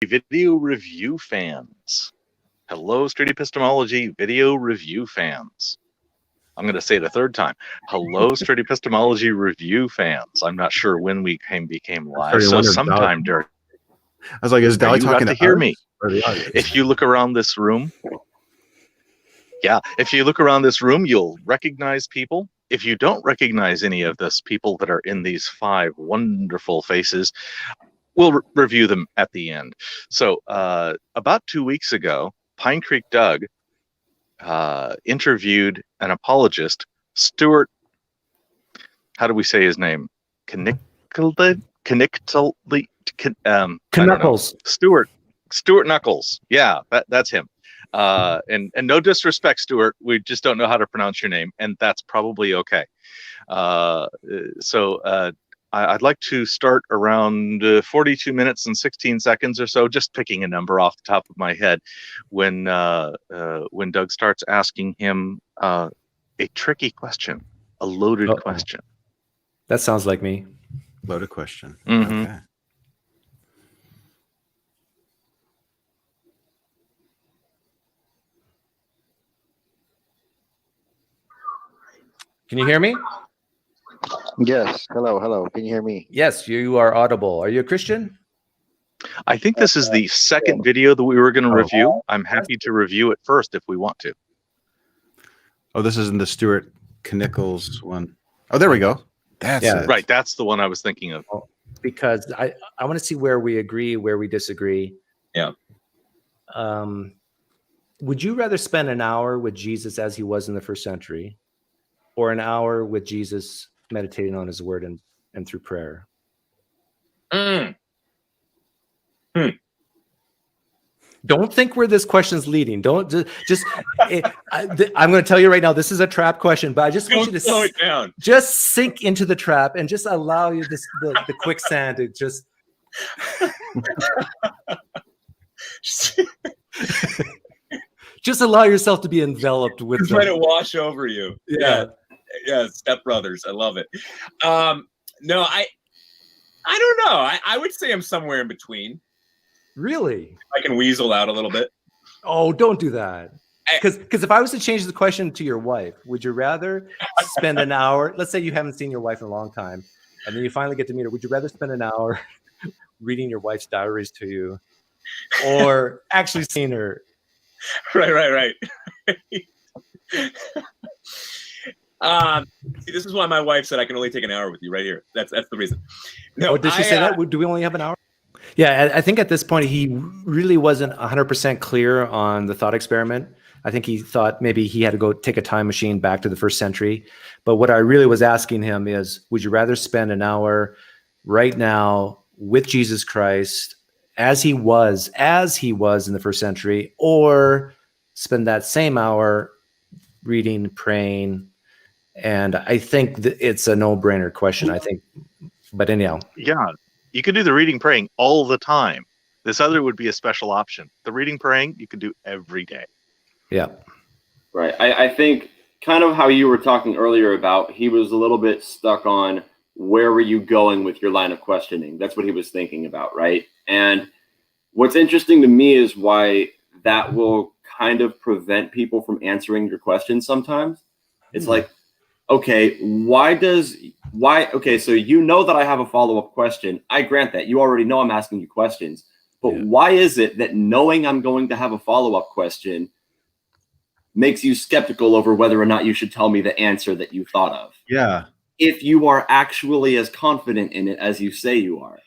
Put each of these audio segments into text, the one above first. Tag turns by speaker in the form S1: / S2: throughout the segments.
S1: video review fans. Hello, Straight Epistemology video review fans. I'm going to say it a third time. Hello, Straight Epistemology review fans. I'm not sure when we became live, so sometime during.
S2: I was like, is Dali talking
S1: to hear me? If you look around this room, if you look around this room, you'll recognize people. If you don't recognize any of these people that are in these 5 wonderful faces, we'll review them at the end. So about 2 weeks ago, Pinecreek Doug interviewed an apologist, Stuart. How do we say his name? Knectle. Stuart Knuckles. Yeah, that's him. And no disrespect, Stuart. We just don't know how to pronounce your name, and that's probably okay. So I'd like to start around 42 minutes and 16 seconds or so, just picking a number off the top of my head, when Doug starts asking him a tricky question, a loaded question.
S3: That sounds like me.
S2: Loaded question.
S1: Mm-hmm.
S2: Okay.
S3: Can you hear me?
S4: Yes. Hello. Can you hear me?
S3: Yes, you are audible. Are you a Christian?
S1: I think this is the second video that we were going to review. I'm happy to review it first if we want to.
S2: Oh, this isn't the Stuart Knickles one. Oh, there we go. That's it.
S1: Right. That's the one I was thinking of.
S3: Because I want to see where we agree, where we disagree.
S1: Yeah.
S3: Would you rather spend an hour with Jesus as he was in the first century, or an hour with Jesus meditating on his word and through prayer? Don't think where this question's leading. Don't just. I'm going to tell you right now, this is a trap question, but I just want you to slow it down. Just sink into the trap and just allow you the quicksand to just. Just allow yourself to be enveloped with.
S5: Just let it wash over you. Yeah. Step brothers. I love it. No, I don't know. I would say I'm somewhere in between.
S3: Really?
S5: I can weasel out a little bit.
S3: Oh, don't do that. Because if I was to change the question to your wife, would you rather spend an hour? Let's say you haven't seen your wife in a long time, and then you finally get to meet her. Would you rather spend an hour reading your wife's diaries to you, or actually seeing her?
S5: Right. See, this is why my wife said I can only take an hour with you right here. That's the reason. No,
S3: did she say that? Do we only have an hour? Yeah, I think at this point he really wasn't 100% clear on the thought experiment. I think he thought maybe he had to go take a time machine back to the first century. But what I really was asking him is, would you rather spend an hour right now with Jesus Christ as he was in the first century, or spend that same hour reading, praying? And I think it's a no-brainer question, I think. But anyhow.
S1: Yeah, you can do the reading, praying all the time. This other would be a special option. The reading, praying, you can do every day.
S3: Yeah.
S6: Right. I think kind of how you were talking earlier about, he was a little bit stuck on where were you going with your line of questioning. That's what he was thinking about, right? And what's interesting to me is why that will kind of prevent people from answering your questions sometimes. It's like, okay, okay, so you know that I have a follow-up question. I grant that. You already know I'm asking you questions. But why is it that knowing I'm going to have a follow-up question makes you skeptical over whether or not you should tell me the answer that you thought of?
S2: Yeah.
S6: If you are actually as confident in it as you say you are.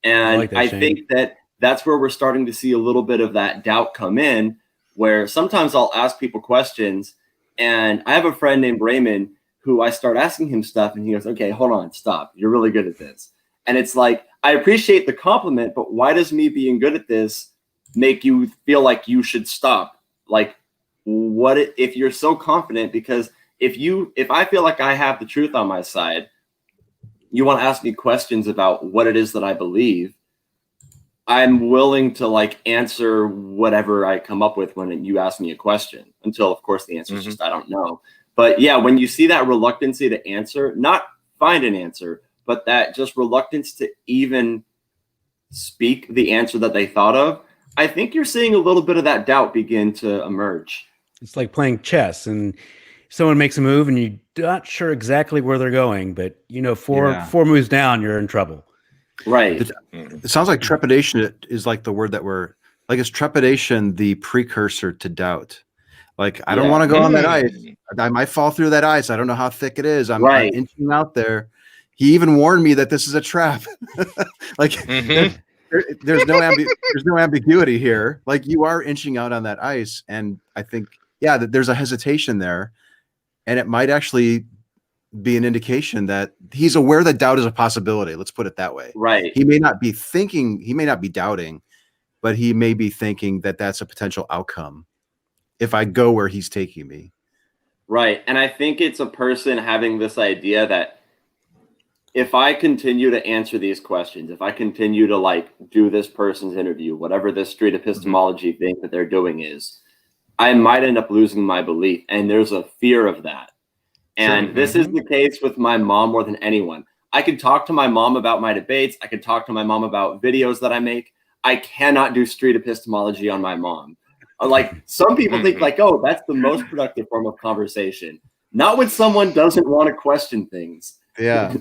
S6: And I think that that's where we're starting to see a little bit of that doubt come in, where sometimes I'll ask people questions, and I have a friend named Raymond who I start asking him stuff, and he goes, okay, hold on, stop. You're really good at this. And it's like, I appreciate the compliment, but why does me being good at this make you feel like you should stop? Like, what if you're so confident? Because if I feel like I have the truth on my side, you want to ask me questions about what it is that I believe, I'm willing to like answer whatever I come up with when you ask me a question, until of course the answer is just, I don't know. But yeah, when you see that reluctancy to answer, not find an answer, but that just reluctance to even speak the answer that they thought of, I think you're seeing a little bit of that doubt begin to emerge.
S7: It's like playing chess, and someone makes a move and you're not sure exactly where they're going, but you know, four moves down, you're in trouble.
S6: Right.
S2: It sounds like trepidation is like the word that we're like, is trepidation the precursor to doubt? Like, I don't want to go on that ice. I might fall through that ice. I don't know how thick it is. I'm inching out there. He even warned me that this is a trap. Like, there's no ambiguity here. Like, you are inching out on that ice, and I think, that there's a hesitation there, and it might actually be an indication that he's aware that doubt is a possibility. Let's put it that way.
S6: Right.
S2: He may not be thinking, he may not be doubting, but he may be thinking that that's a potential outcome if I go where he's taking me.
S6: Right. And I think it's a person having this idea that if I continue to answer these questions, if I continue to like do this person's interview, whatever this street epistemology thing that they're doing is, I might end up losing my belief. And there's a fear of that. And this is the case with my mom more than anyone. I could talk to my mom about my debates. I could talk to my mom about videos that I make. I cannot do street epistemology on my mom. Like, some people think like, oh, that's the most productive form of conversation. Not when someone doesn't want to question things.
S2: Yeah.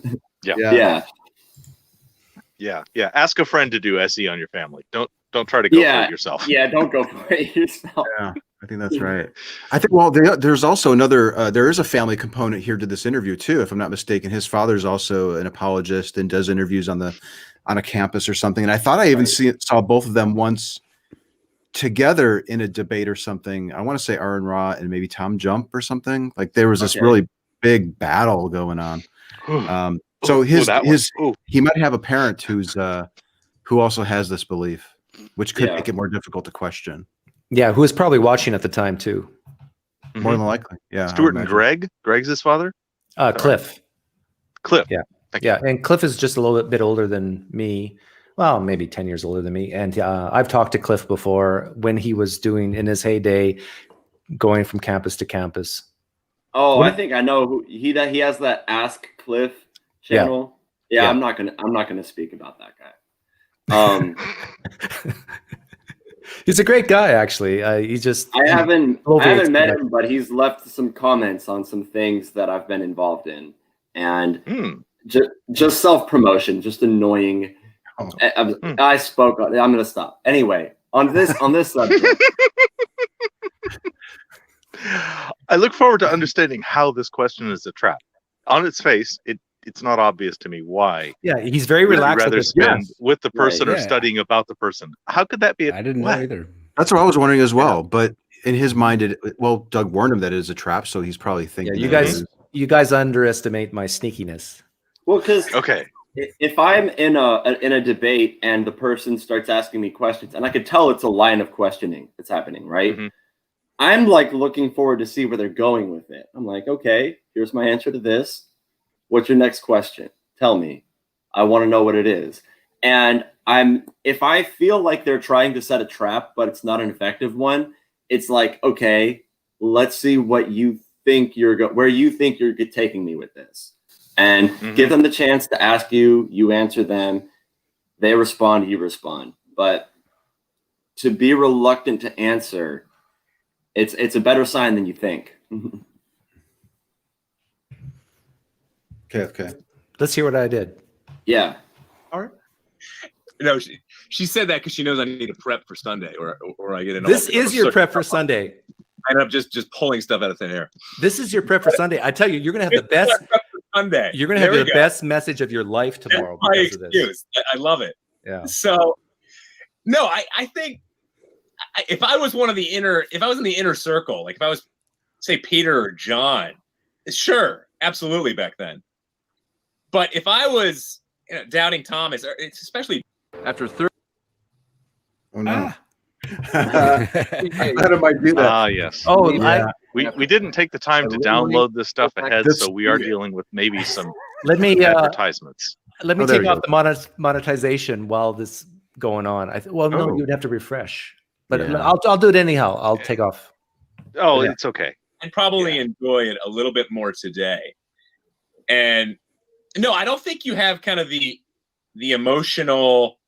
S1: Ask a friend to do SE on your family. Don't try to go for it yourself.
S6: Yeah, don't go for it yourself.
S2: Yeah, I think that's right. I think, well, there's also another, there is a family component here to this interview too, if I'm not mistaken. His father's also an apologist and does interviews on a campus or something. And I thought I even saw both of them once together in a debate or something. I want to say Aaron Ra and maybe Tom Jump or something. Like, there was this really big battle going on. So he might have a parent who also has this belief, which could make it more difficult to question.
S3: Yeah, who was probably watching at the time too.
S2: More than likely. Yeah.
S1: Stuart and Greg. Greg's his father?
S3: Cliff.
S1: Cliff.
S3: Yeah. And Cliff is just a little bit older than me. Well, maybe 10 years older than me. And I've talked to Cliff before when he was doing, in his heyday, going from campus to campus.
S6: Oh, I think I know who he has that Ask Cliff channel. Yeah. I'm not gonna speak about that guy.
S3: He's a great guy, actually. I haven't
S6: met him, but he's left some comments on some things that I've been involved in, and just self-promotion, just annoying. I spoke. I'm going to stop. Anyway, on this subject.
S1: I look forward to understanding how this question is a trap. On its face, it's not obvious to me why.
S3: Yeah, he's very relaxed.
S1: Rather spend with the person or studying about the person. How could that be?
S7: I didn't know either.
S2: That's what I was wondering as well. But in his mind, Doug warned him that it is a trap, so he's probably thinking.
S3: Yeah, you guys underestimate my sneakiness.
S6: Well, because if I'm in a debate and the person starts asking me questions, and I could tell it's a line of questioning that's happening, right? I'm like looking forward to see where they're going with it. I'm like, okay, here's my answer to this. What's your next question? Tell me. I want to know what it is. And if I feel like they're trying to set a trap, but it's not an effective one, it's like, okay, let's see what you think where you think you're taking me with this. And give them the chance to ask you, you answer them, they respond, you respond. But to be reluctant to answer, it's a better sign than you think.
S2: Okay.
S3: Let's hear what I did.
S6: Yeah.
S5: All right. No, she said that because she knows I need to prep for Sunday, or I get in.
S3: This is your prep for Sunday.
S5: I end up just pulling stuff out of thin air.
S3: This is your prep for Sunday. I tell you, you're gonna have the best.
S5: Sunday.
S3: You're gonna have the best message of your life tomorrow.
S5: That's my excuse. I love it.
S3: Yeah.
S5: So, no, I think if I was in the inner circle, like if I was, say, Peter or John, sure, absolutely back then. But if I was doubting Thomas, especially after 30.
S2: Oh no. How did I do that?
S1: Yes.
S3: Oh,
S1: yeah. We didn't take the time to download this stuff ahead, so we are dealing with maybe some advertisements.
S3: Let me take off the monetization while this is going on. No, you'd have to refresh. But I'll do it anyhow. I'll take off.
S1: Oh, it's okay.
S5: And probably enjoy it a little bit more today. And no, I don't think you have kind of the emotional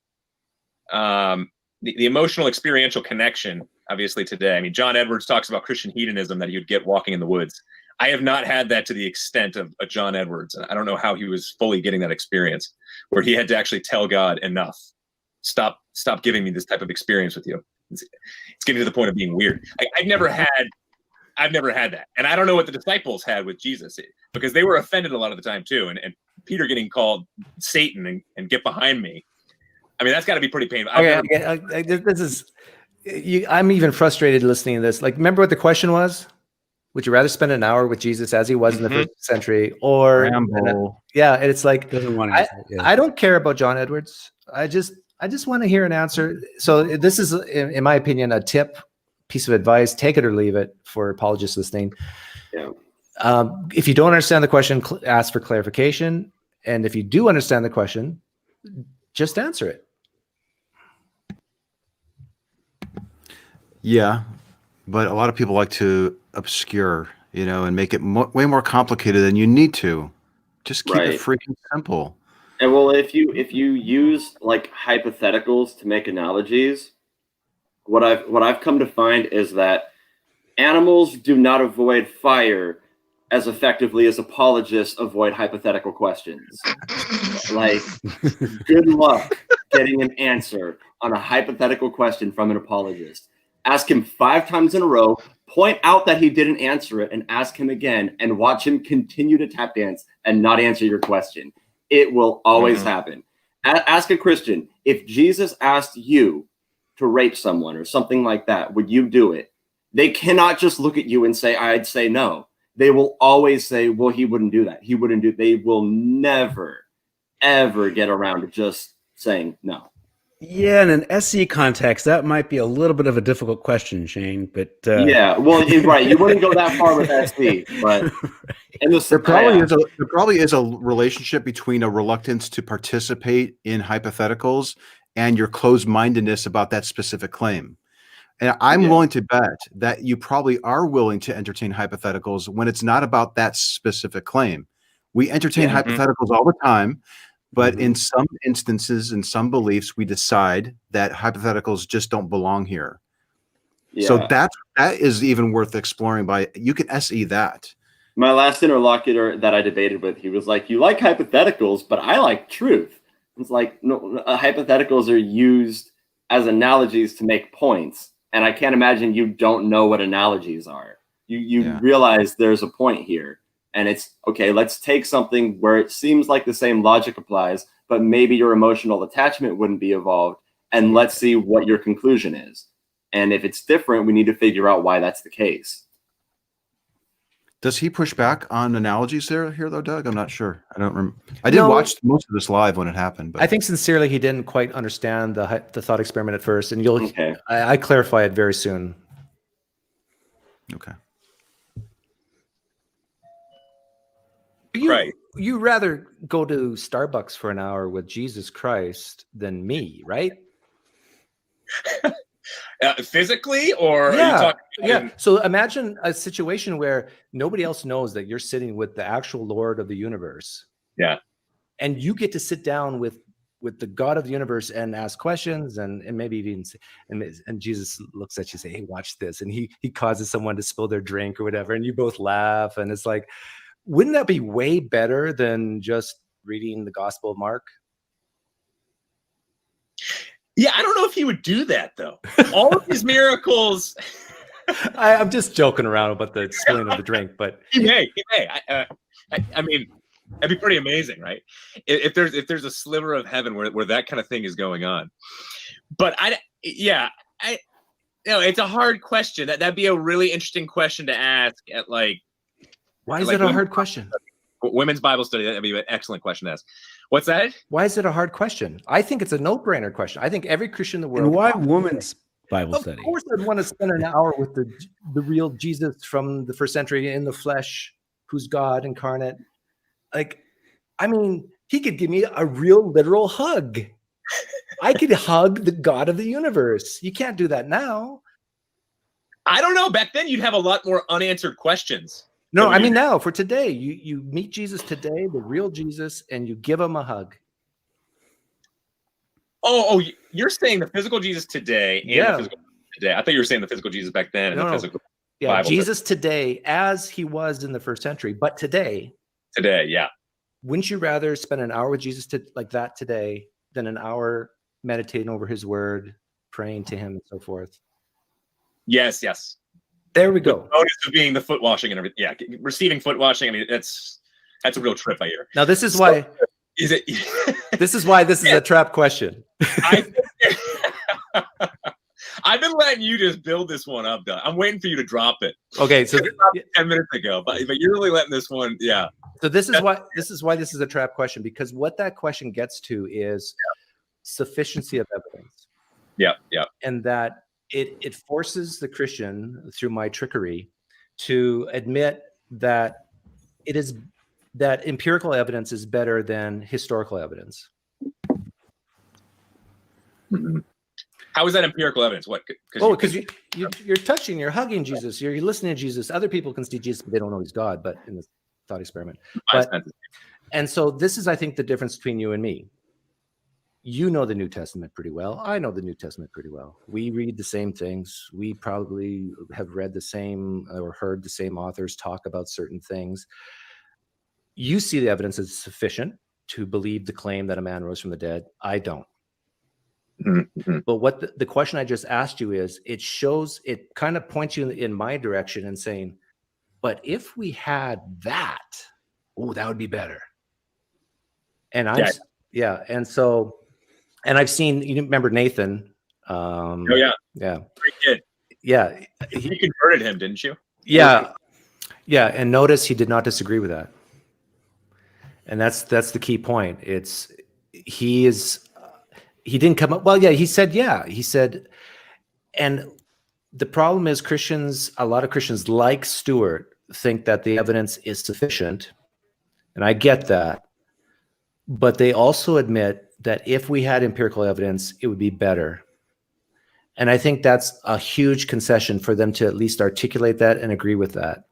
S5: the emotional experiential connection, obviously today. I mean, John Edwards talks about Christian hedonism that you'd get walking in the woods. I have not had that to the extent of a John Edwards. And I don't know how he was fully getting that experience where he had to actually tell God enough. Stop giving me this type of experience with you. It's getting to the point of being weird. I've never had that. And I don't know what the disciples had with Jesus, because they were offended a lot of the time too. And Peter getting called Satan and get behind me. I mean, that's got to be pretty painful.
S3: I'm even frustrated listening to this. Like, remember what the question was? Would you rather spend an hour with Jesus as he was in the first century, or and it's like, I don't care about John Edwards. I just want to hear an answer. So this is, in my opinion, a piece of advice. Take it or leave it for apologists listening.
S6: Yeah.
S3: If you don't understand the question, ask for clarification. And if you do understand the question, just answer it.
S2: Yeah, but a lot of people like to obscure, and make it way more complicated than you need to. Just keep it freaking simple.
S6: And well, if you use like hypotheticals to make analogies, what I've come to find is that animals do not avoid fire as effectively as apologists avoid hypothetical questions. Like, good luck getting an answer on a hypothetical question from an apologist. Ask him 5 times in a row, point out that he didn't answer it, and ask him again, and watch him continue to tap dance and not answer your question. It will always happen. Ask a Christian, if Jesus asked you to rape someone or something like that, would you do it? They cannot just look at you and say, I'd say no. They will always say, well, he wouldn't do that. He wouldn't do. They will never, ever get around to just saying no.
S7: Yeah, in an SE context, that might be a little bit of a difficult question, Shane. But
S6: yeah, well, right, you wouldn't go that far with SE, but
S2: there probably is a relationship between a reluctance to participate in hypotheticals and your closed-mindedness about that specific claim. And I'm willing to bet that you probably are willing to entertain hypotheticals when it's not about that specific claim. We entertain hypotheticals all the time. But in some instances, in some beliefs, we decide that hypotheticals just don't belong here. Yeah. So that is even worth exploring. You can SE that.
S6: My last interlocutor that I debated with, he was like, "You like hypotheticals, but I like truth." It's like, no, hypotheticals are used as analogies to make points, and I can't imagine you don't know what analogies are. You realize there's a point here. And it's, okay, let's take something where it seems like the same logic applies, but maybe your emotional attachment wouldn't be evolved, and let's see what your conclusion is. And if it's different, we need to figure out why that's the case.
S2: Does he push back on analogies here though, Doug? I'm not sure. I don't remember. I did watch most of this live when it happened. But
S3: I think sincerely he didn't quite understand the thought experiment at first, and I clarify it very soon.
S2: Okay.
S3: You rather go to Starbucks for an hour with Jesus Christ than me, right?
S5: Physically, or are you talking
S3: So imagine a situation where nobody else knows that you're sitting with the actual Lord of the universe.
S5: Yeah.
S3: And you get to sit down with the God of the universe and ask questions, and maybe even and Jesus looks at you and say, "Hey, watch this," and he causes someone to spill their drink or whatever, and you both laugh, and it's like, wouldn't that be way better than just reading the Gospel of Mark?
S5: Yeah, I don't know if he would do that, though. All of these miracles.
S3: I'm just joking around about the spilling of the drink, but
S5: he may. I mean, that'd be pretty amazing, right? If there's a sliver of heaven where that kind of thing is going on. But it's a hard question. That'd be a really interesting question to ask at like.
S3: Why is it a hard question?
S5: Women's Bible study. That'd be an excellent question to ask. What's that?
S3: Why is it a hard question? I think it's a no-brainer question. I think every Christian in the world.
S7: And why women's Bible study?
S3: Of course, I'd want to spend an hour with the real Jesus from the first century in the flesh, who's God incarnate. Like, I mean, he could give me a real literal hug. I could hug the God of the universe. You can't do that now.
S5: I don't know. Back then, you'd have a lot more unanswered questions.
S3: No, I mean now for today, you meet Jesus today, the real Jesus, and you give him a hug.
S5: Oh, you're saying the physical Jesus today and the physical today. I thought you were saying the physical Jesus back then and the physical Bible
S3: Jesus today as he was in the first century, but today.
S5: Today, yeah.
S3: Wouldn't you rather spend an hour with Jesus like that today than an hour meditating over his word, praying to him and so forth?
S5: Yes.
S3: There we go.
S5: The bonus of being the foot washing and everything. Yeah, receiving foot washing. I mean, that's a real trip, I hear.
S3: Now, this is why.
S5: Is it?
S3: This is why this is a trap question.
S5: I've been letting you just build this one up, Doug. I'm waiting for you to drop it.
S3: Okay, so
S5: 10 minutes ago, but you're really letting this one, yeah.
S3: So this is why this is a trap question, because what that question gets to is sufficiency of evidence.
S5: Yeah.
S3: And that it forces the Christian, through my trickery, to admit that that empirical evidence is better than historical evidence.
S5: Mm-hmm. How is that empirical evidence? What?
S3: Because you're touching, you're hugging Jesus, you're listening to Jesus. Other people can see Jesus, but they don't know he's God. But in the thought experiment, and so this is, I think, the difference between you and me. You know the New Testament pretty well. I know the New Testament pretty well. We read the same things. We probably have read the same or heard the same authors talk about certain things. You see the evidence as sufficient to believe the claim that a man rose from the dead. I don't. Mm-hmm. But what the question I just asked you is, it kind of points you in my direction and saying, but if we had that, that would be better. And and I've seen, you remember Nathan? Yeah.
S5: Great kid.
S3: Yeah.
S5: You converted him, didn't you?
S3: Yeah. And notice he did not disagree with that. And that's the key point. He didn't come up. Well, he said, and the problem is a lot of Christians like Stuart think that the evidence is sufficient. And I get that. But they also admit that if we had empirical evidence, it would be better. And I think that's a huge concession for them to at least articulate that and agree with that.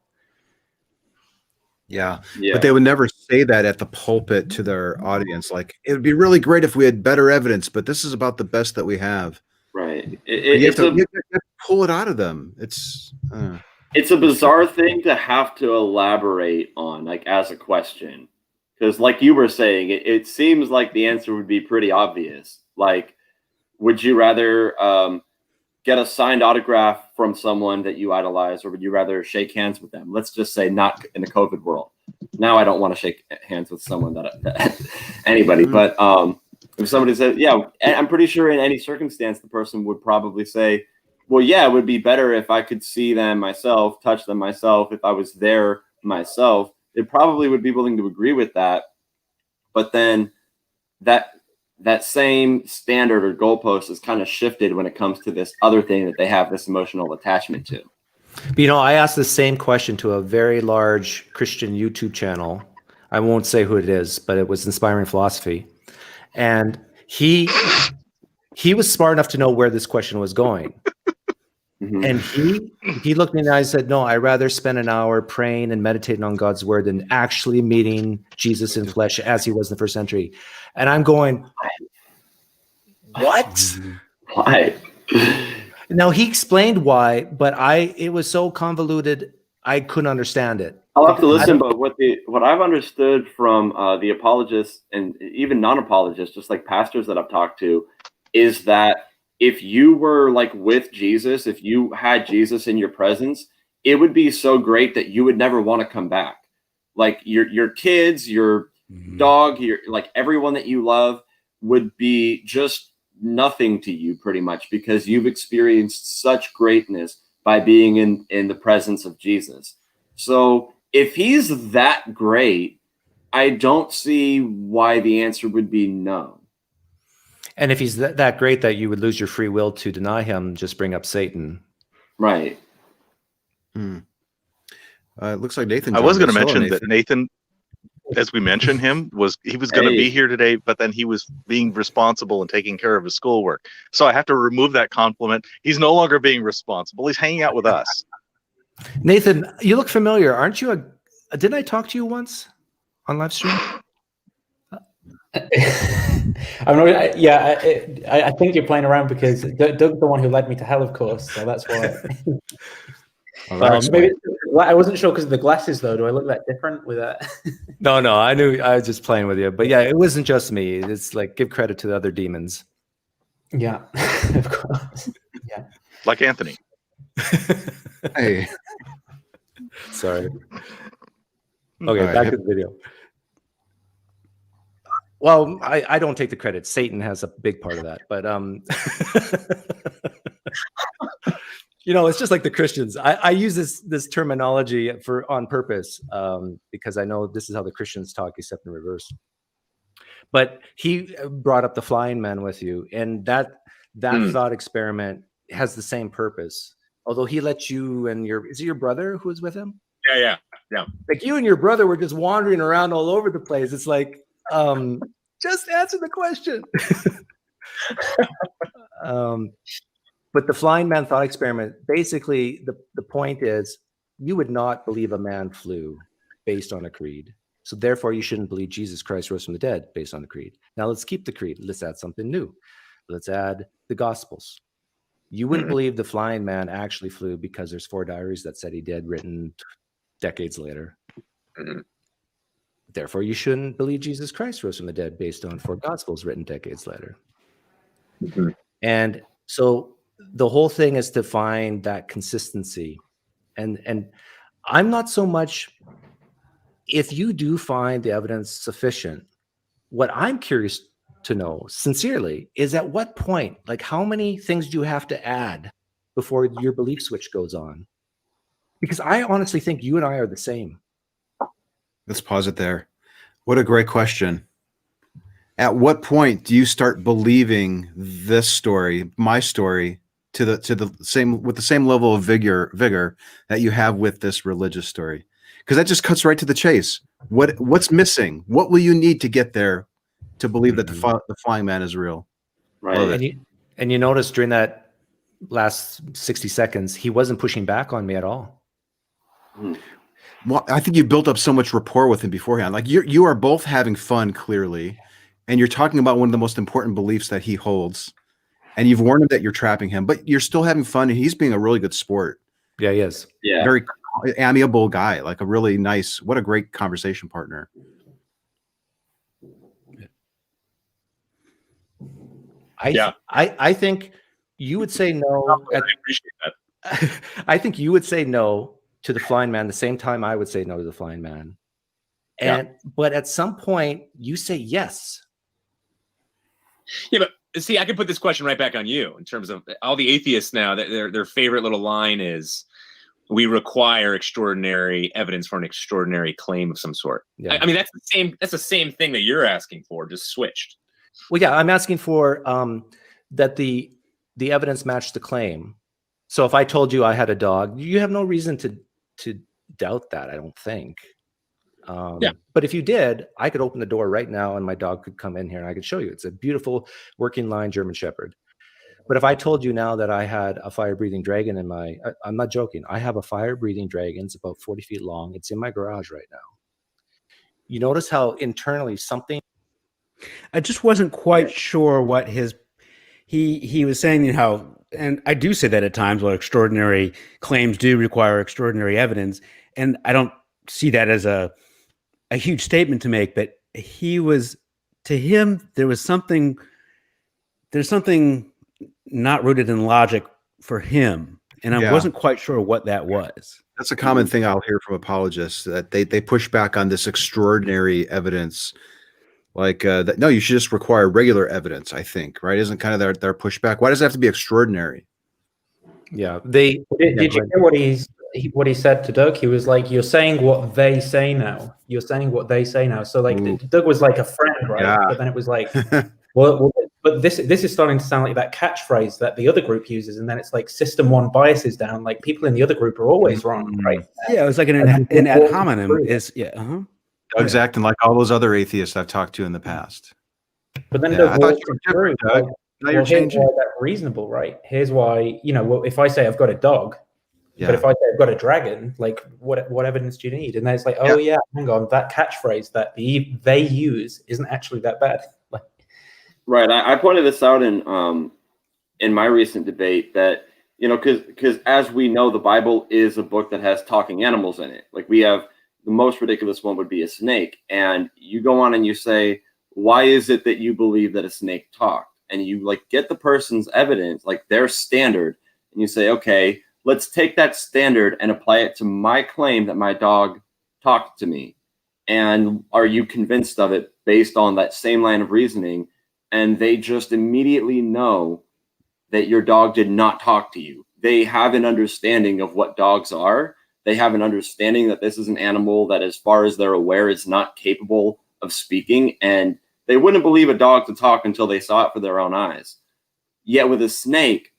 S2: Yeah. But they would never say that at the pulpit to their audience. Like, it would be really great if we had better evidence, but this is about the best that we have.
S6: Right.
S2: You have to pull it out of them. It's
S6: a bizarre thing to have to elaborate on, like, as a question. Because like you were saying, it seems like the answer would be pretty obvious. Like, would you rather get a signed autograph from someone that you idolize, or would you rather shake hands with them? Let's just say not in the COVID world. Now I don't want to shake hands with someone that anybody, but if somebody said, I'm pretty sure in any circumstance, the person would probably say, well, it would be better if I could see them myself, touch them myself, if I was there myself. They probably would be willing to agree with that. But then that same standard or goalpost is kind of shifted when it comes to this other thing that they have this emotional attachment to.
S3: But, I asked the same question to a very large Christian YouTube channel. I won't say who it is, but it was Inspiring Philosophy. And he was smart enough to know where this question was going. Mm-hmm. And he looked me in the eyes and said, no, I'd rather spend an hour praying and meditating on God's word than actually meeting Jesus in flesh as he was in the first century. And I'm going, what?
S6: Why?
S3: Now, he explained why, but it was so convoluted, I couldn't understand it.
S6: I'll have to listen, but what I've understood from the apologists and even non-apologists, just like pastors that I've talked to, is that if you were like with Jesus, if you had Jesus in your presence, it would be so great that you would never want to come back. Like your kids, your dog, like everyone that you love would be just nothing to you pretty much, because you've experienced such greatness by being in the presence of Jesus. So if he's that great, I don't see why the answer would be no.
S3: And if he's that great that you would lose your free will to deny him, just bring up Satan.
S6: Right.
S2: It looks like Nathan.
S1: I was going to mention that Nathan, as we mentioned him, was going to be here today, but then he was being responsible and taking care of his schoolwork. So I have to remove that compliment. He's no longer being responsible. He's hanging out with us.
S3: Nathan, you look familiar. Aren't you didn't I talk to you once on live stream?
S8: I'm not. Yeah, I think you're playing around because Doug's the one who led me to hell, of course. So that's why. Maybe I wasn't sure because of the glasses, though. Do I look that different with that?
S3: No, I knew I was just playing with you. But yeah, it wasn't just me. It's like give credit to the other demons.
S8: Yeah, of course. Yeah,
S1: like Anthony.
S2: Hey,
S3: sorry. Okay, back to the video. Well, I don't take the credit. Satan has a big part of that, but it's just like the Christians. I use this terminology on purpose because I know this is how the Christians talk, except in reverse. But he brought up the flying man with you, and that thought experiment has the same purpose. Although he let you and is it your brother who was with him?
S5: Yeah.
S3: Like you and your brother were just wandering around all over the place. It's like, just answer the question. But the flying man thought experiment, basically the point is you would not believe a man flew based on a creed. So therefore you shouldn't believe Jesus Christ rose from the dead based on the creed. Now let's keep the creed. Let's add something new. Let's add the Gospels. You wouldn't believe the flying man actually flew because there's 4 diaries that said he did, written decades later. Therefore, you shouldn't believe Jesus Christ rose from the dead based on 4 Gospels written decades later. And so the whole thing is to find that consistency. And I'm not so much, if you do find the evidence sufficient, what I'm curious to know sincerely is at what point, like how many things do you have to add before your belief switch goes on? Because I honestly think you and I are the same.
S2: Let's pause it there. What a great question. At what point do you start believing this story, my story, to the same with the same level of vigor that you have with this religious story? Because that just cuts right to the chase. What's missing? What will you need to get there to believe that the flying man is real?
S6: Right.
S3: And you notice during that last 60 seconds, he wasn't pushing back on me at all.
S2: Well, I think you built up so much rapport with him beforehand. Like you are both having fun, clearly, and you're talking about one of the most important beliefs that he holds, and you've warned him that you're trapping him, but you're still having fun, and he's being a really good sport.
S3: Yeah, he is.
S6: Yeah.
S2: Very amiable guy, like a really nice, what a great conversation partner.
S3: I think you would say no.
S5: I appreciate that.
S3: I think you would say no to the flying man the same time I would say no to the flying man. But at some point you say yes.
S5: Yeah, but see, I can put this question right back on you in terms of all the atheists now, their favorite little line is, we require extraordinary evidence for an extraordinary claim of some sort. Yeah. I mean, that's the same thing that you're asking for, just switched.
S3: Well, yeah, I'm asking for that the evidence matched the claim. So if I told you I had a dog, you have no reason to doubt that, I don't think. But if you did, I could open the door right now and my dog could come in here and I could show you. It's a beautiful working line German Shepherd. But if I told you now that I had a fire-breathing dragon in I'm not joking, I have a fire-breathing dragon. It's about 40 feet long. It's in my garage right now. You notice how internally something...
S7: I just wasn't quite sure what he was saying, how, and I do say that at times, what extraordinary claims do require extraordinary evidence. And I don't see that as a huge statement to make, but to him, there's something not rooted in logic for him. And I wasn't quite sure what that was.
S2: That's a common thing I'll hear from apologists, that they push back on this extraordinary evidence. Like that, no, you should just require regular evidence, I think, right? Isn't kind of their pushback? Why does it have to be extraordinary?
S3: Yeah.
S8: Did you hear what he said to Doug? He was like, you're saying what they say now. You're saying what they say now. So like Doug was like a friend, right? Yeah. But then it was like, well, but this is starting to sound like that catchphrase that the other group uses, and then it's like system one biases down. Like people in the other group are always wrong, right?
S7: Yeah, it was like an ad hominem.
S2: Doug's acting like all those other atheists I've talked to in the past.
S8: But then
S2: I thought you were different, Doug. Now you're changing.
S8: Here's why that's reasonable, right? Here's why, if I say I've got a dog, But if I say I've got a dragon, like what evidence do you need? And then it's like, oh yeah, hang on, that catchphrase that they use isn't actually that bad.
S6: Right. I pointed this out in my recent debate that, you know, because as we know, the Bible is a book that has talking animals in it. Like, we have the most ridiculous one would be a snake. And you go on and you say, why is it that you believe that a snake talked? And you like get the person's evidence, like their standard, and you say, okay, let's take that standard and apply it to my claim that my dog talked to me. And are you convinced of it based on that same line of reasoning? And they just immediately know that your dog did not talk to you. They have an understanding of what dogs are. They have an understanding that this is an animal that, as far as they're aware, is not capable of speaking. And they wouldn't believe a dog to talk until they saw it for their own eyes. Yet with a snake,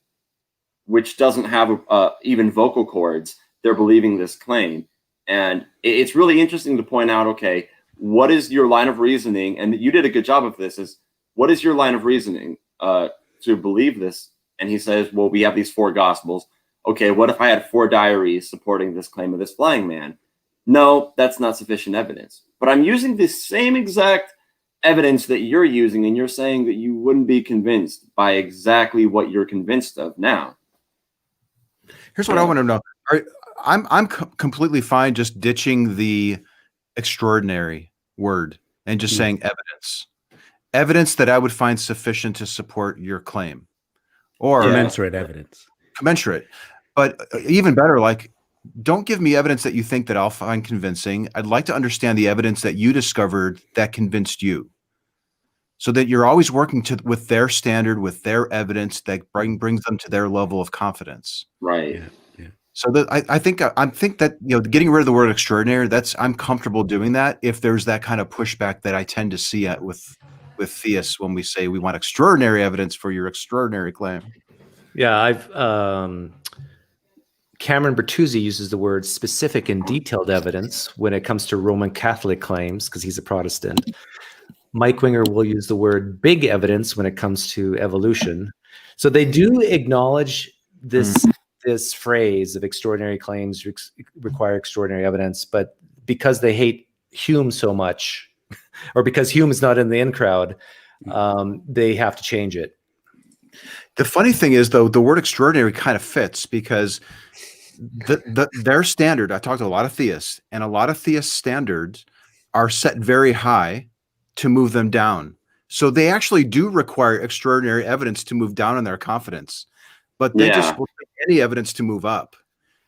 S6: which doesn't have even vocal cords, they're believing this claim. And it's really interesting to point out, okay, what is your line of reasoning? And you did a good job of this, is what is your line of reasoning to believe this? And he says, well, we have these 4 gospels. Okay, what if I had 4 diaries supporting this claim of this flying man? No, that's not sufficient evidence. But I'm using this same exact evidence that you're using, and you're saying that you wouldn't be convinced by exactly what you're convinced of now.
S2: Here's what I want to know. I'm completely fine just ditching the extraordinary word and just saying evidence that I would find sufficient to support your claim, or
S7: commensurate evidence.
S2: But even better, like, don't give me evidence that you think that I'll find convincing. I'd like to understand the evidence that you discovered that convinced you, so that you're always working with their standard, with their evidence that brings them to their level of confidence.
S6: Right.
S2: Yeah. So that I think that, you know, getting rid of the word extraordinary, I'm comfortable doing that if there's that kind of pushback that I tend to see with theists when we say we want extraordinary evidence for your extraordinary claim.
S3: Yeah, Cameron Bertuzzi uses the word specific and detailed evidence when it comes to Roman Catholic claims, because he's a Protestant. Mike Winger will use the word big evidence when it comes to evolution. So they do acknowledge this phrase of extraordinary claims require extraordinary evidence, but because they hate Hume so much, or because Hume is not in the in crowd, they have to change it.
S2: The funny thing is, though, the word extraordinary kind of fits, because their standard, I talked to a lot of theists, and a lot of theist standards are set very high to move them down. So they actually do require extraordinary evidence to move down in their confidence, but they just will take any evidence to move up.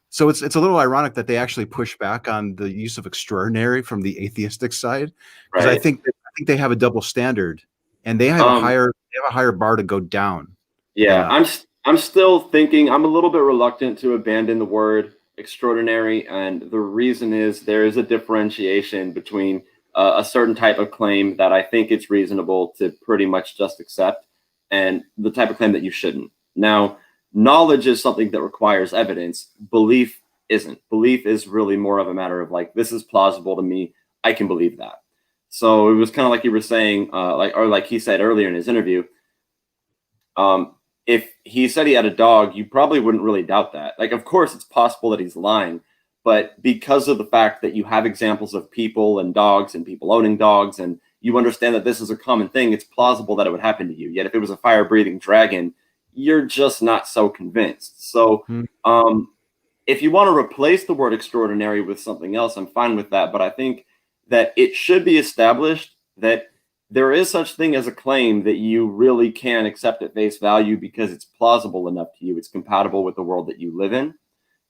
S2: So it's a little ironic that they actually push back on the use of extraordinary from the atheistic side, because I think they have a double standard, and they have a higher bar to go down.
S6: Yeah, I'm still thinking, I'm a little bit reluctant to abandon the word extraordinary, and the reason is there is a differentiation between a certain type of claim that I think it's reasonable to pretty much just accept, and the type of claim that you shouldn't. Now, knowledge is something that requires evidence. Belief isn't. Belief is really more of a matter of like, this is plausible to me, I can believe that. So it was kind of like you were saying, like he said earlier in his interview, if he said he had a dog, you probably wouldn't really doubt that. Like, of course, it's possible that he's lying, but because of the fact that you have examples of people and dogs and people owning dogs, and you understand that this is a common thing, it's plausible that it would happen to you. Yet if it was a fire-breathing dragon, you're just not so convinced. So if you want to replace the word extraordinary with something else, I'm fine with that. But I think that it should be established that there is such thing as a claim that you really can accept at face value because it's plausible enough to you. It's compatible with the world that you live in.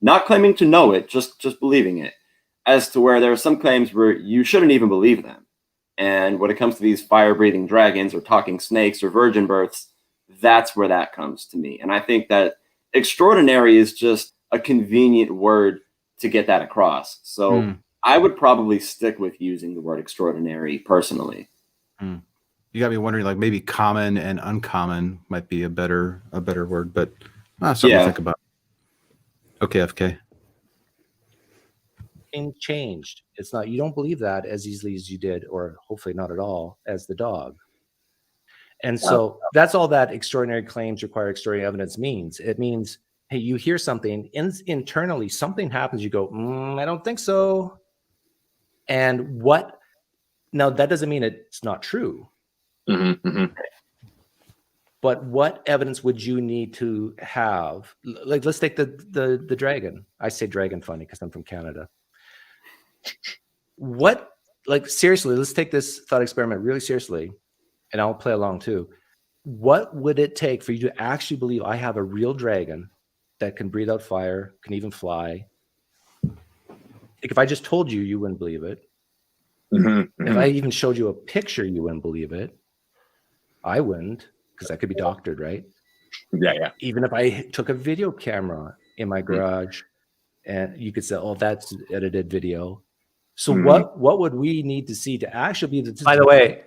S6: Not claiming to know it, just believing it. As to where there are some claims where you shouldn't even believe them. And when it comes to these fire-breathing dragons or talking snakes or virgin births, that's where that comes to me. And I think that extraordinary is just a convenient word to get that across. So I would probably stick with using the word extraordinary personally.
S2: You got me wondering, like, maybe common and uncommon might be a better word, but something to think about. Okay, FK.
S3: Changed. It's not, you don't believe that as easily as you did, or hopefully not at all, as the dog. And so that's all that extraordinary claims require extraordinary evidence means. It means hey, you hear something internally, something happens, you go, I don't think so. And now that doesn't mean it's not true. But what evidence would you need to have? Like, let's take the dragon. I say dragon funny because I'm from Canada. Seriously, let's take this thought experiment really seriously, and I'll play along too. What would it take for you to actually believe I have a real dragon that can breathe out fire, can even fly? Like, if I just told you, you wouldn't believe it. If I even showed you a picture, you wouldn't believe it. I wouldn't, because that could be doctored, right?
S5: Yeah.
S3: Even if I took a video camera in my garage, and you could say, "Oh, that's edited video." So what would we need to see to actually be the? By the way,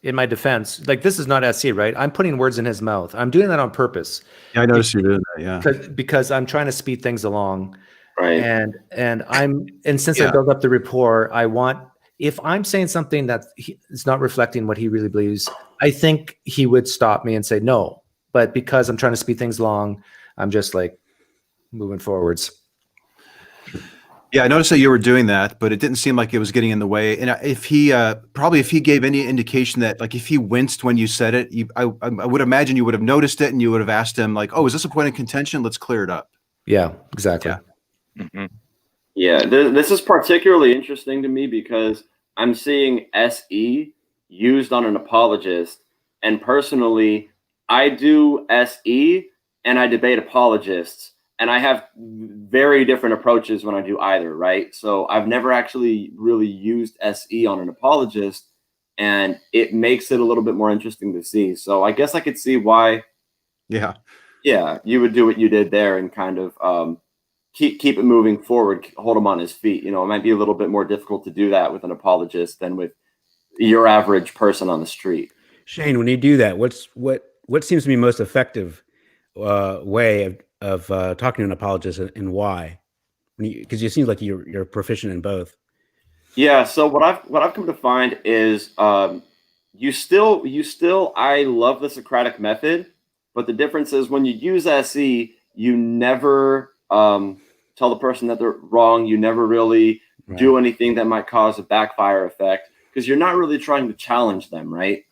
S3: in my defense, like, this is not SC, right? I'm putting words in his mouth. I'm doing that on purpose.
S2: Yeah, I noticed you doing that. Yeah,
S3: because I'm trying to speed things along.
S6: Right.
S3: And since I build up the rapport, if I'm saying something that is not reflecting what he really believes, I think he would stop me and say no. But because I'm trying to speed things along, I'm just like moving forwards.
S2: Yeah, I noticed that you were doing that, but it didn't seem like it was getting in the way. And if he gave any indication that, like, if he winced when you said it, I would imagine you would have noticed it and you would have asked him, like, "Oh, is this a point of contention? Let's clear it up."
S3: Yeah, exactly.
S2: Yeah.
S6: Yeah, this is particularly interesting to me because I'm seeing SE used on an apologist, and personally, I do SE and I debate apologists, and I have very different approaches when I do either, right? So I've never actually really used SE on an apologist, and it makes it a little bit more interesting to see. So I guess I could see why. Yeah, you would do what you did there and kind of keep it moving forward, hold him on his feet. You know, it might be a little bit more difficult to do that with an apologist than with your average person on the street.
S7: Shane, when you do that, what seems to be most effective way of talking to an apologist, and why? Because it seems like you're proficient in both.
S6: Yeah. So what I've come to find is you still I love the Socratic method, but the difference is when you use SE, you never tell the person that they're wrong. You never really do anything that might cause a backfire effect because you're not really trying to challenge them, right?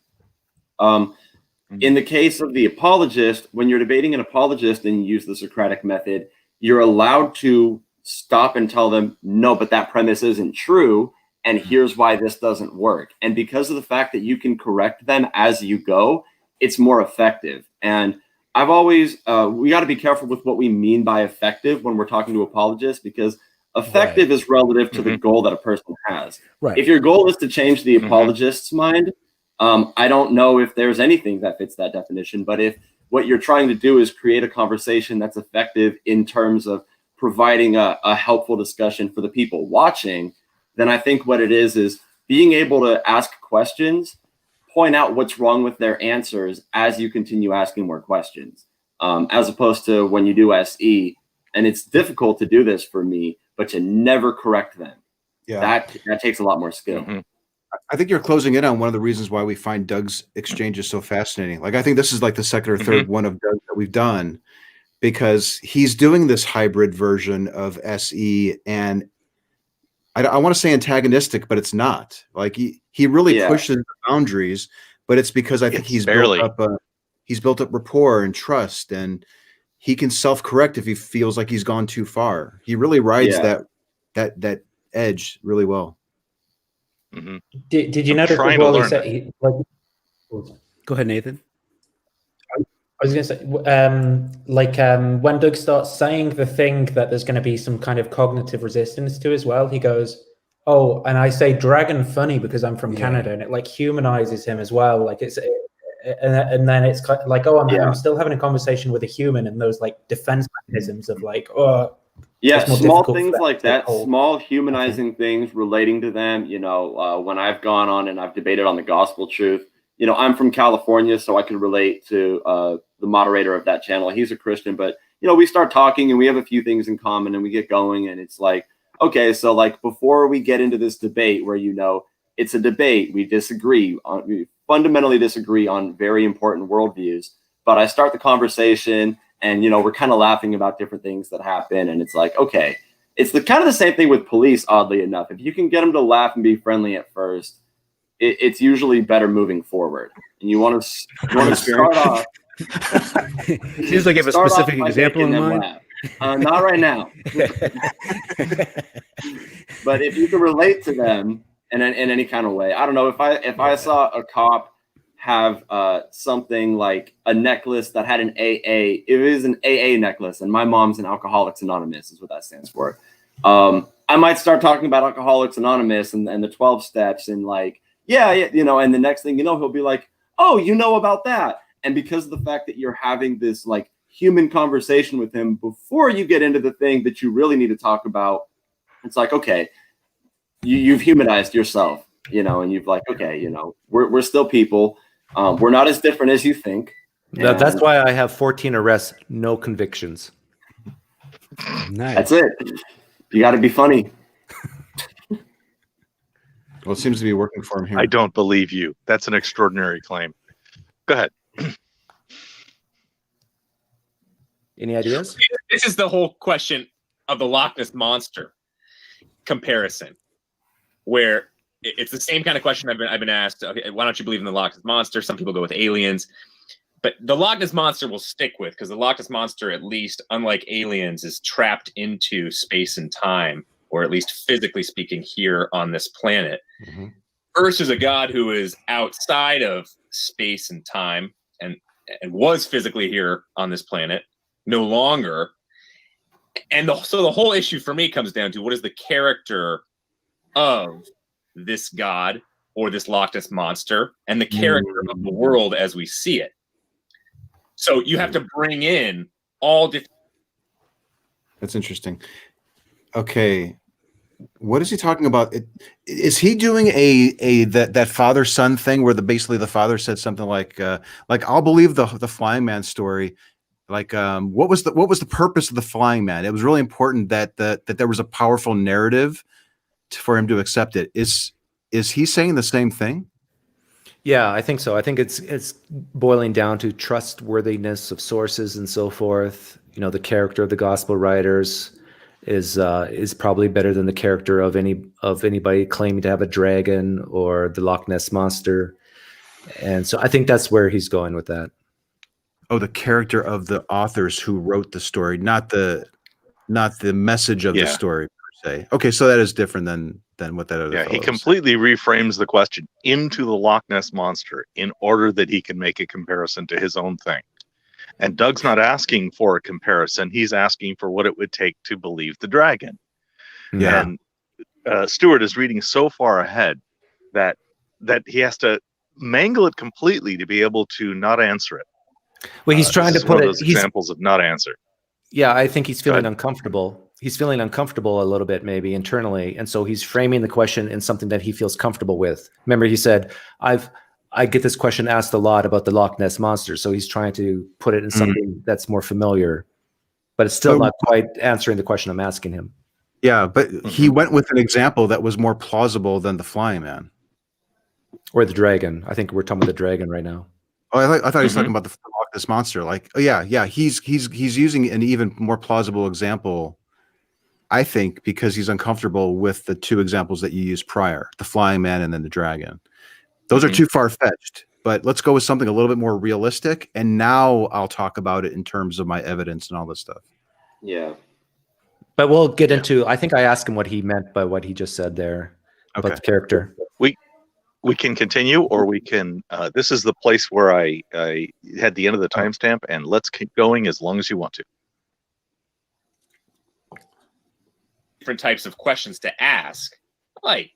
S6: In the case of the apologist, when you're debating an apologist and you use the Socratic method, you're allowed to stop and tell them, no, but that premise isn't true, and here's why this doesn't work. And because of the fact that you can correct them as you go, it's more effective. And I've always, we got to be careful with what we mean by effective when we're talking to apologists, because effective is relative to the goal that a person has.
S7: Right.
S6: If your goal is to change the apologist's mind, I don't know if there's anything that fits that definition, but if what you're trying to do is create a conversation that's effective in terms of providing a helpful discussion for the people watching, then I think what it is being able to ask questions, point out what's wrong with their answers as you continue asking more questions, as opposed to when you do SE. And it's difficult to do this for me, but to never correct them. Yeah, that takes a lot more skill.
S2: I think you're closing in on one of the reasons why we find Doug's exchanges so fascinating. Like, I think this is like the second or third one of Doug that we've done, because he's doing this hybrid version of SE, and I want to say antagonistic, but it's not. Like, he really pushes the boundaries, but it's because I think he's built up rapport and trust, and he can self-correct if he feels like he's gone too far. He really rides that edge really well.
S8: Did you notice as well? He said,
S7: go ahead, Nathan.
S8: I was going to say, when Doug starts saying the thing that there's going to be some kind of cognitive resistance to as well, he goes, "Oh, and I say dragon funny because I'm from Canada," and it like humanizes him as well. Like and then it's like, "Oh, I'm still having a conversation with a human," and those like defense mechanisms of like, "Oh."
S6: Yeah, small things like that, small humanizing things relating to them. You know, when I've gone on and I've debated on the gospel truth, you know, I'm from California, so I can relate to the moderator of that channel. He's a Christian, but, you know, we start talking and we have a few things in common and we get going. And it's like, okay, so like before we get into this debate where, you know, it's a debate, we fundamentally disagree on very important worldviews. But I start the conversation And, you know, we're kind of laughing about different things that happen. And it's like, okay, it's the kind of the same thing with police, oddly enough. If you can get them to laugh and be friendly at first, it's usually better moving forward. And you want to start off.
S7: Seems like you have a specific example in mind.
S6: Not right now. But if you can relate to them in any kind of way, I don't know, if I saw a cop have something like a necklace that had an AA, it was an AA necklace, and my mom's an Alcoholics Anonymous is what that stands for. I might start talking about Alcoholics Anonymous and the 12 steps and like, yeah, you know, and the next thing you know, he'll be like, oh, you know about that. And because of the fact that you're having this like human conversation with him before you get into the thing that you really need to talk about, it's like, okay, you've humanized yourself, you know, and you've like, okay, you know, we're still people. We're not as different as you think.
S3: That's why I have 14 arrests, no convictions.
S7: Nice.
S6: That's it. You got to be funny.
S2: Well, it seems to be working for him here.
S1: I don't believe you. That's an extraordinary claim. Go ahead.
S3: Any ideas?
S5: This is the whole question of the Loch Ness Monster comparison, where it's the same kind of question I've been asked. Okay, why don't you believe in the Loch Ness Monster? Some people go with aliens, but the Loch Ness Monster will stick with, because the Loch Ness Monster, at least unlike aliens, is trapped into space and time, or at least physically speaking, here on this planet.
S3: Mm-hmm.
S5: Versus a god who is outside of space and time and was physically here on this planet, no longer. And so the whole issue for me comes down to, what is the character of this god or this Loch Ness Monster, and the character of the world as we see it. So you have to bring in all different.
S2: That's interesting. Okay. What is he talking about? Is he doing that father-son thing where basically the father said something like I'll believe the flying man story. Like, what was the purpose of the flying man? It was really important that there was a powerful narrative for him to accept it. Is he saying the same thing?
S3: Yeah, I think so. I think it's boiling down to trustworthiness of sources and so forth. You know, the character of the gospel writers is probably better than the character of anybody claiming to have a dragon or the Loch Ness Monster. And so I think that's where he's going with that.
S2: Oh, the character of the authors who wrote the story, not the message of the story per se. Okay, so that is different than what that other.
S1: Yeah, he completely reframes the question into the Loch Ness Monster in order that he can make a comparison to his own thing. And Doug's not asking for a comparison; he's asking for what it would take to believe the dragon.
S2: Yeah.
S1: And Stuart is reading so far ahead that he has to mangle it completely to be able to not answer it.
S3: Well, he's trying to put
S1: those examples of not answer.
S3: Yeah, I think he's feeling uncomfortable. He's feeling uncomfortable a little bit, maybe internally, and so he's framing the question in something that he feels comfortable with. Remember, he said, I get this question asked a lot about the Loch Ness Monster, so he's trying to put it in something that's more familiar, but it's still not quite answering the question I'm asking him.
S2: Yeah, but he went with an example that was more plausible than the flying man.
S3: Or the dragon. I think we're talking about the dragon right now.
S2: Oh, I thought he was talking about the Loch Ness Monster. Like, oh yeah, he's using an even more plausible example, I think, because he's uncomfortable with the two examples that you used prior, the flying man and then the dragon. Those are too far-fetched, but let's go with something a little bit more realistic, and now I'll talk about it in terms of my evidence and all this stuff.
S6: Yeah.
S3: But we'll get into, I think I asked him what he meant by what he just said there about the character.
S1: We can continue, or we can, this is the place where I had the end of the timestamp, and let's keep going as long as you want to.
S5: Different types of questions to ask. Like,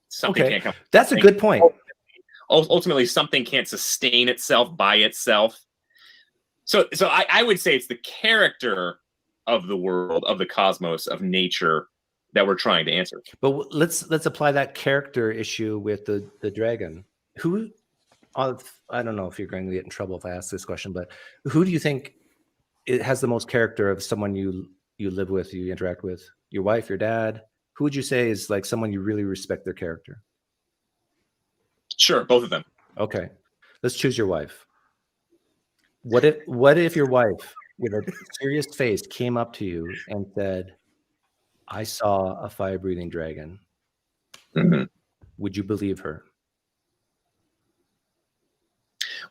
S5: something can't come.
S3: That's a good point.
S5: Ultimately, something can't sustain itself by itself. So I would say it's the character of the world, of the cosmos, of nature that we're trying to answer.
S3: But let's apply that character issue with the dragon. Who, I don't know if you're going to get in trouble if I ask this question, but who do you think it has the most character of someone you live with, you interact with? Your wife, your dad? Who would you say is like someone you really respect their character?
S5: Sure, both of them.
S3: Okay, let's choose your wife. What if your wife with a serious face came up to you and said, I saw a fire-breathing dragon, would you believe her?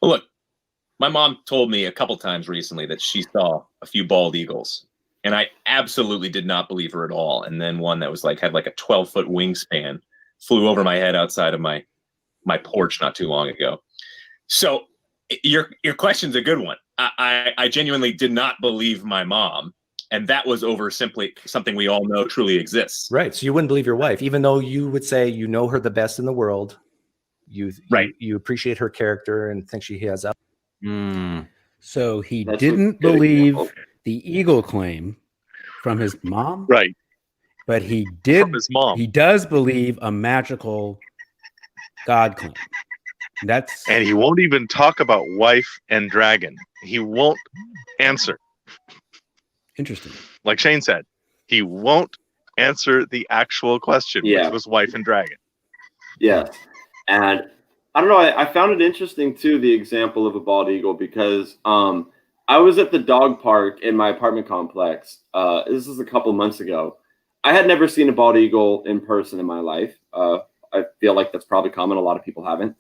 S5: Well, look, my mom told me a couple times recently that she saw a few bald eagles, and I absolutely did not believe her at all. And then one that was like had like a 12-foot wingspan flew over my head outside of my porch not too long ago. So your question's a good one. I genuinely did not believe my mom, and that was over simply something we all know truly exists.
S3: Right. So you wouldn't believe your wife, even though you would say you know her the best in the world. You appreciate her character and think she has up.
S7: So he didn't believe the eagle claim from his mom,
S1: right?
S7: But he did.
S1: From his mom.
S7: He does believe a magical God claim.
S1: And he won't even talk about wife and dragon. He won't answer.
S7: Interesting.
S1: Like Shane said, he won't answer the actual question, which was wife and dragon.
S6: Yeah. And I don't know, I found it interesting too, the example of a bald eagle, because I was at the dog park in my apartment complex. This is a couple months ago. I had never seen a bald eagle in person in my life. I feel like that's probably common. A lot of people haven't.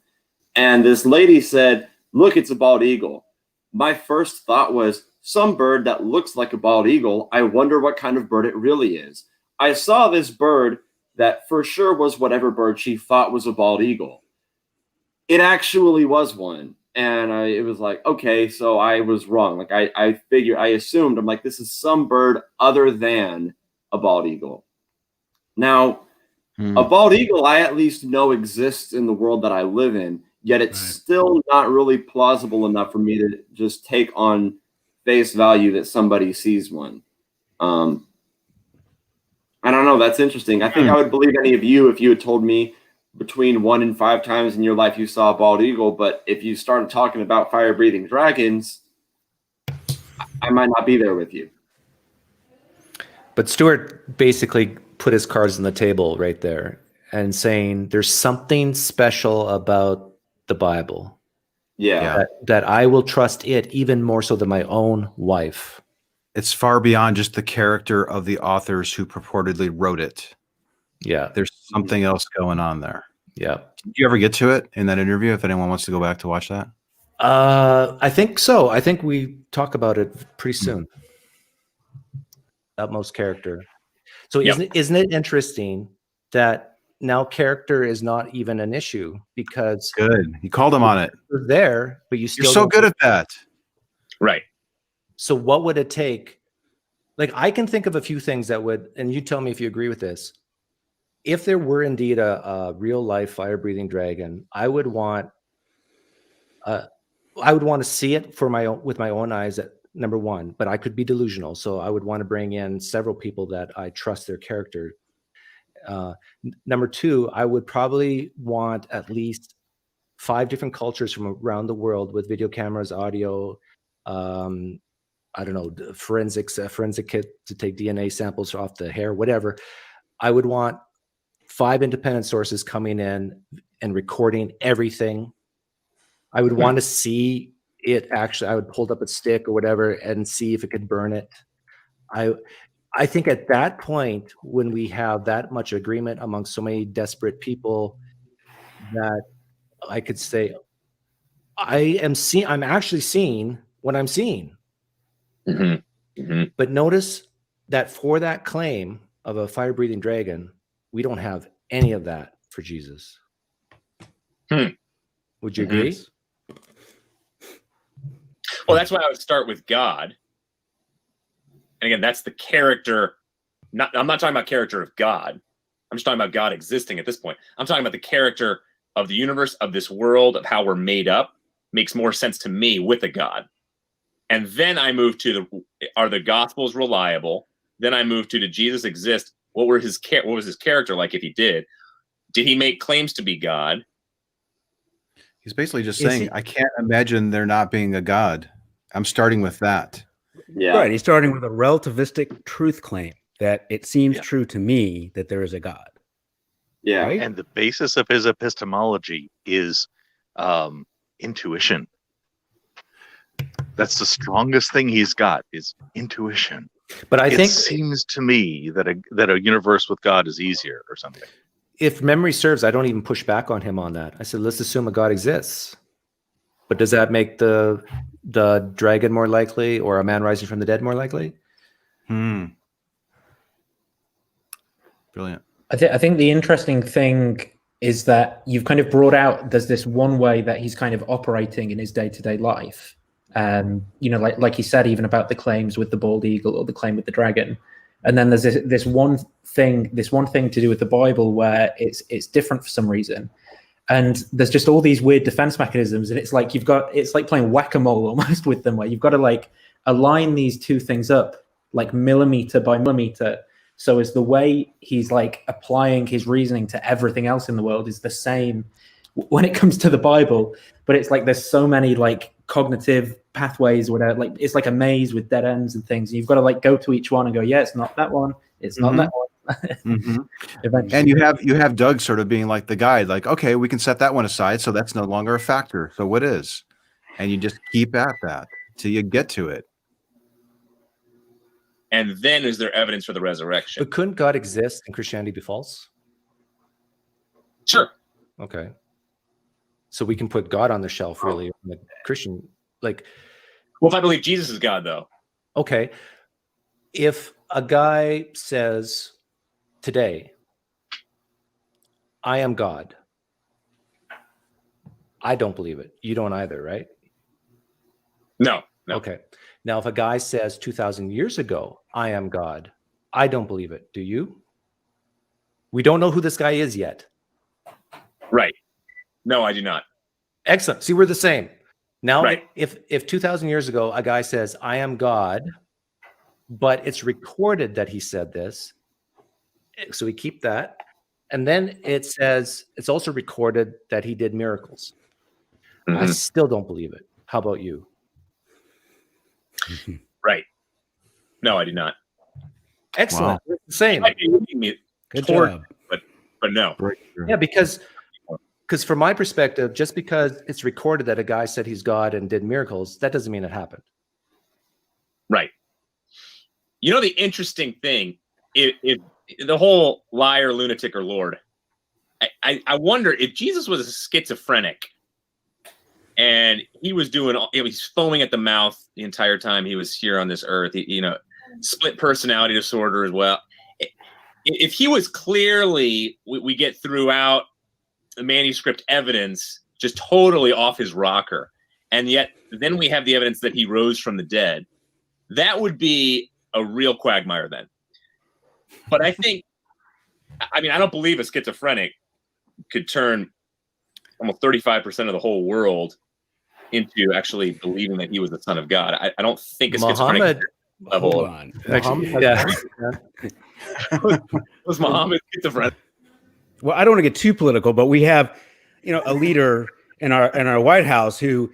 S6: And this lady said, look, it's a bald eagle. My first thought was, some bird that looks like a bald eagle. I wonder what kind of bird it really is. I saw this bird that for sure was whatever bird she thought was a bald eagle. It actually was one. And it was like, okay, so I was wrong. Like I assumed, I'm like, this is some bird other than a bald eagle. Now, a bald eagle, I at least know exists in the world that I live in, yet it's still not really plausible enough for me to just take on face value that somebody sees one. I don't know. That's interesting. I think I would believe any of you if you had told me between 1 and 5 times in your life you saw a bald eagle. But if you started talking about fire-breathing dragons, I might not be there with you.
S3: But Stuart basically put his cards on the table right there and saying there's something special about the Bible.
S6: Yeah.
S3: That I will trust it even more so than my own wife.
S2: It's far beyond just the character of the authors who purportedly wrote it.
S3: Yeah.
S2: There's something else going on there.
S3: Yeah.
S2: Did you ever get to it in that interview, if anyone wants to go back to watch that?
S3: I think so. I think we talk about it pretty soon. Utmost character. So isn't it interesting that now character is not even an issue, because
S2: good, you called him on it.
S3: You're there, but you're
S2: so good at that.
S5: Right.
S3: So what would it take? Like, I can think of a few things that would, and you tell me if you agree with this. If there were indeed a real life fire breathing dragon, I would want to see it with my own eyes, at number one, but I could be delusional. So I would want to bring in several people that I trust their character. Number two, I would probably want at least 5 different cultures from around the world with video cameras, audio, I don't know, forensic kit to take DNA samples off the hair, whatever. I would want 5 independent sources coming in and recording everything. I would want to see it actually. I would hold up a stick or whatever and see if it could burn it. I think at that point, when we have that much agreement among so many desperate people, that I could say, I'm actually seeing what I'm seeing. But notice that for that claim of a fire-breathing dragon, we don't have any of that for Jesus. Would you agree?
S5: Well, that's why I would start with God. And again, that's the character. I'm not talking about character of God. I'm just talking about God existing at this point. I'm talking about the character of the universe, of this world, of how we're made up. Makes more sense to me with a God. And then I move to are the Gospels reliable? Then I move to, did Jesus exist? What was his character like if he did? Did he make claims to be God?
S2: He's basically just saying, I can't imagine there not being a God. I'm starting with that.
S6: Yeah.
S7: Right. He's starting with a relativistic truth claim that it seems true to me that there is a God.
S6: Yeah.
S7: Right?
S1: And the basis of his epistemology is intuition. That's the strongest thing he's got is intuition.
S3: But I think
S1: it seems to me that a universe with God is easier or something.
S3: If memory serves, I don't even push back on him on that. I said, let's assume a God exists. But does that make the dragon more likely or a man rising from the dead more likely?
S2: Brilliant.
S8: I think the interesting thing is that you've kind of brought out there's this one way that he's kind of operating in his day-to-day life. You know, like you said, even about the claims with the bald eagle or the claim with the dragon. And then there's this one thing to do with the Bible where it's different for some reason. And there's just all these weird defense mechanisms. And it's like it's like playing whack-a-mole almost with them, where you've got to like align these two things up like millimeter by millimeter. So as the way he's like applying his reasoning to everything else in the world is the same when it comes to the Bible, but it's like there's so many like cognitive pathways where like it's like a maze with dead ends and things. And you've got to like go to each one and go, yeah, it's not that one. It's not that one.
S2: And you have Doug sort of being like the guide, like, okay, we can set that one aside, so that's no longer a factor. So what is? And you just keep at that till you get to it.
S5: And then is there evidence for the resurrection?
S3: But couldn't God exist and Christianity be false?
S5: Sure.
S3: Okay. So we can put God on the shelf, really, the Christian, like.
S5: Well, if I believe Jesus is God, though.
S3: Okay. If a guy says today, I am God, I don't believe it. You don't either, right?
S5: No.
S3: Okay. Now, if a guy says 2,000 years ago, I am God, I don't believe it. Do you? We don't know who this guy is yet.
S5: Right. No, I do not.
S3: Excellent. See, we're the same. Now,
S5: right.
S3: if 2,000 years ago, a guy says, I am God, but it's recorded that he said this, so we keep that. And then it says, it's also recorded that he did miracles. Mm-hmm. I still don't believe it. How about you?
S5: Right. No, I do not.
S3: Excellent.
S2: Wow.
S3: Same.
S7: Good job.
S5: But no.
S3: Yeah, because from my perspective, just because it's recorded that a guy said he's God and did miracles, that doesn't mean it happened.
S5: Right. You know, the interesting thing, if the whole liar, lunatic, or Lord, I wonder if Jesus was a schizophrenic and he was he's foaming at the mouth the entire time he was here on this earth, split personality disorder as well. If he was clearly, we get throughout the manuscript evidence, just totally off his rocker, and yet then we have the evidence that he rose from the dead, that would be a real quagmire then. But I don't believe a schizophrenic could turn almost 35% of the whole world into actually believing that he was the son of God. I don't think a schizophrenic level.
S7: Hold on.
S3: Actually,
S5: Was Muhammad schizophrenic?
S7: Well, I don't want to get too political, but we have, a leader in our White House who,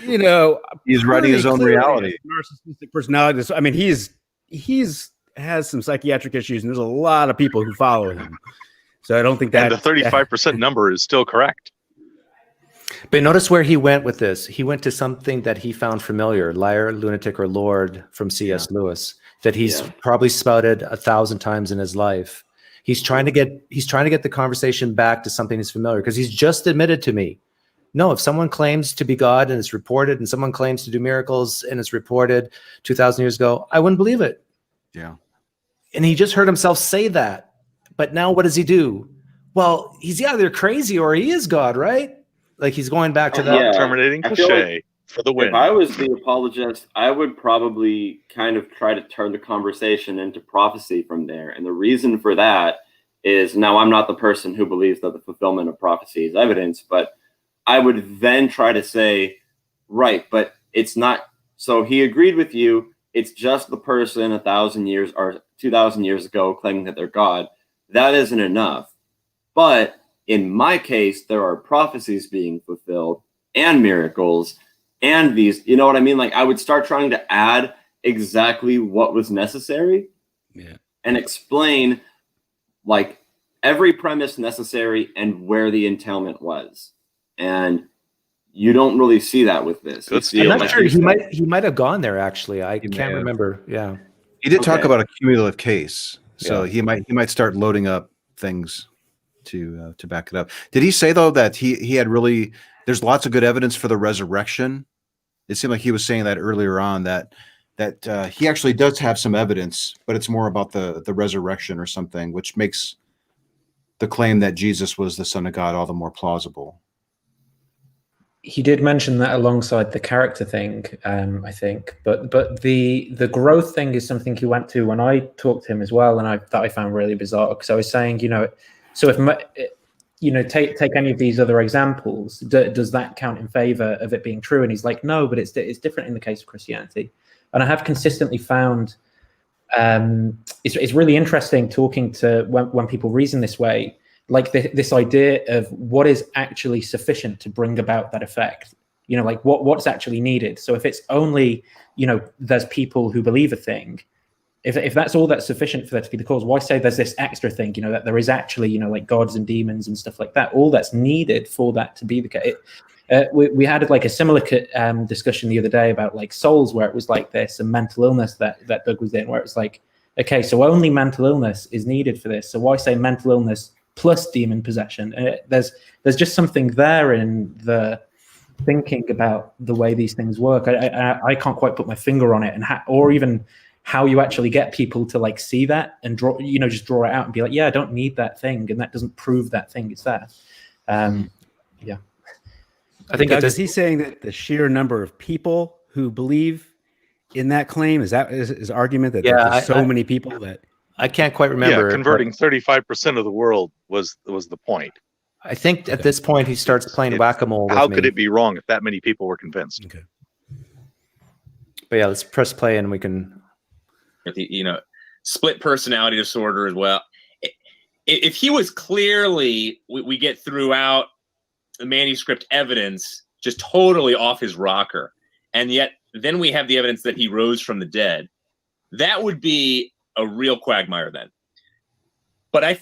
S2: he's writing his own reality.
S7: Narcissistic personality. I mean, he's has some psychiatric issues, and there's a lot of people who follow him. So I don't think that.
S1: And the 35% number is still correct.
S3: But notice where he went with this. He went to something that he found familiar: liar, lunatic, or Lord from C.S. Lewis, that he's probably spouted 1,000 times in his life. He's trying to get the conversation back to something that's familiar, because he's just admitted to me, no, if someone claims to be God and it's reported, and someone claims to do miracles and it's reported 2,000 years ago, I wouldn't believe it.
S2: Yeah. And
S3: he just heard himself say that. But now what does he do? Well, he's either crazy or he is God, right? Like he's going back to that
S1: terminating cliche for the win.
S6: If I was the apologist, I would probably kind of try to turn the conversation into prophecy from there. And the reason for that is, now I'm not the person who believes that the fulfillment of prophecy is evidence, but I would then try to say, right, but it's not. So he agreed with you. It's just the person 1,000 years or 2,000 years ago claiming that they're God. That isn't enough. But in my case, there are prophecies being fulfilled and miracles and these, you know what I mean? Like I would start trying to add exactly what was necessary and explain like every premise necessary and where the entailment was. And you don't really see that with this.
S3: I'm not sure. He might have gone there actually. I can't remember. Yeah.
S2: He did talk about a cumulative case, so he might start loading up things to back it up. Did he say though that he had really? There's lots of good evidence for the resurrection. It seemed like he was saying that earlier on that he actually does have some evidence, but it's more about the resurrection or something, which makes the claim that Jesus was the Son of God all the more plausible.
S8: He did mention that alongside the character thing, I think, but the growth thing is something he went to when I talked to him as well, and that I found really bizarre, because I was saying, so if take any of these other examples, does that count in favor of it being true? And he's like, no, but it's different in the case of Christianity. And I have consistently found it's really interesting talking to when people reason this way, like this idea of what is actually sufficient to bring about that effect. Like what's actually needed. So if it's only, there's people who believe a thing, if that's all that's sufficient for that to be the cause, why say there's this extra thing, that there is actually, like gods and demons and stuff like that, all that's needed for that to be the case. We had like a similar discussion the other day about like souls, where it was like this, and mental illness that Doug was in, where it's like, okay, so only mental illness is needed for this. So why say mental illness plus demon possession? And there's just something there in the thinking about the way these things work. I can't quite put my finger on it, and or even how you actually get people to like see that and draw, just draw it out and be like, yeah, I don't need that thing, and that doesn't prove that thing is there. Yeah.
S7: I think is he saying that the sheer number of people who believe in that claim is his argument that there's so many people that
S3: I can't quite remember.
S1: Yeah, converting 35% of the world was the point.
S3: I think at this point he starts playing whack-a-mole.
S1: How could it be wrong if that many people were convinced?
S7: Okay.
S3: But yeah, let's press play and we can.
S5: Split personality disorder as well. If he was clearly, we get throughout the manuscript evidence just totally off his rocker, and yet then we have the evidence that he rose from the dead, that would be a real quagmire then. But I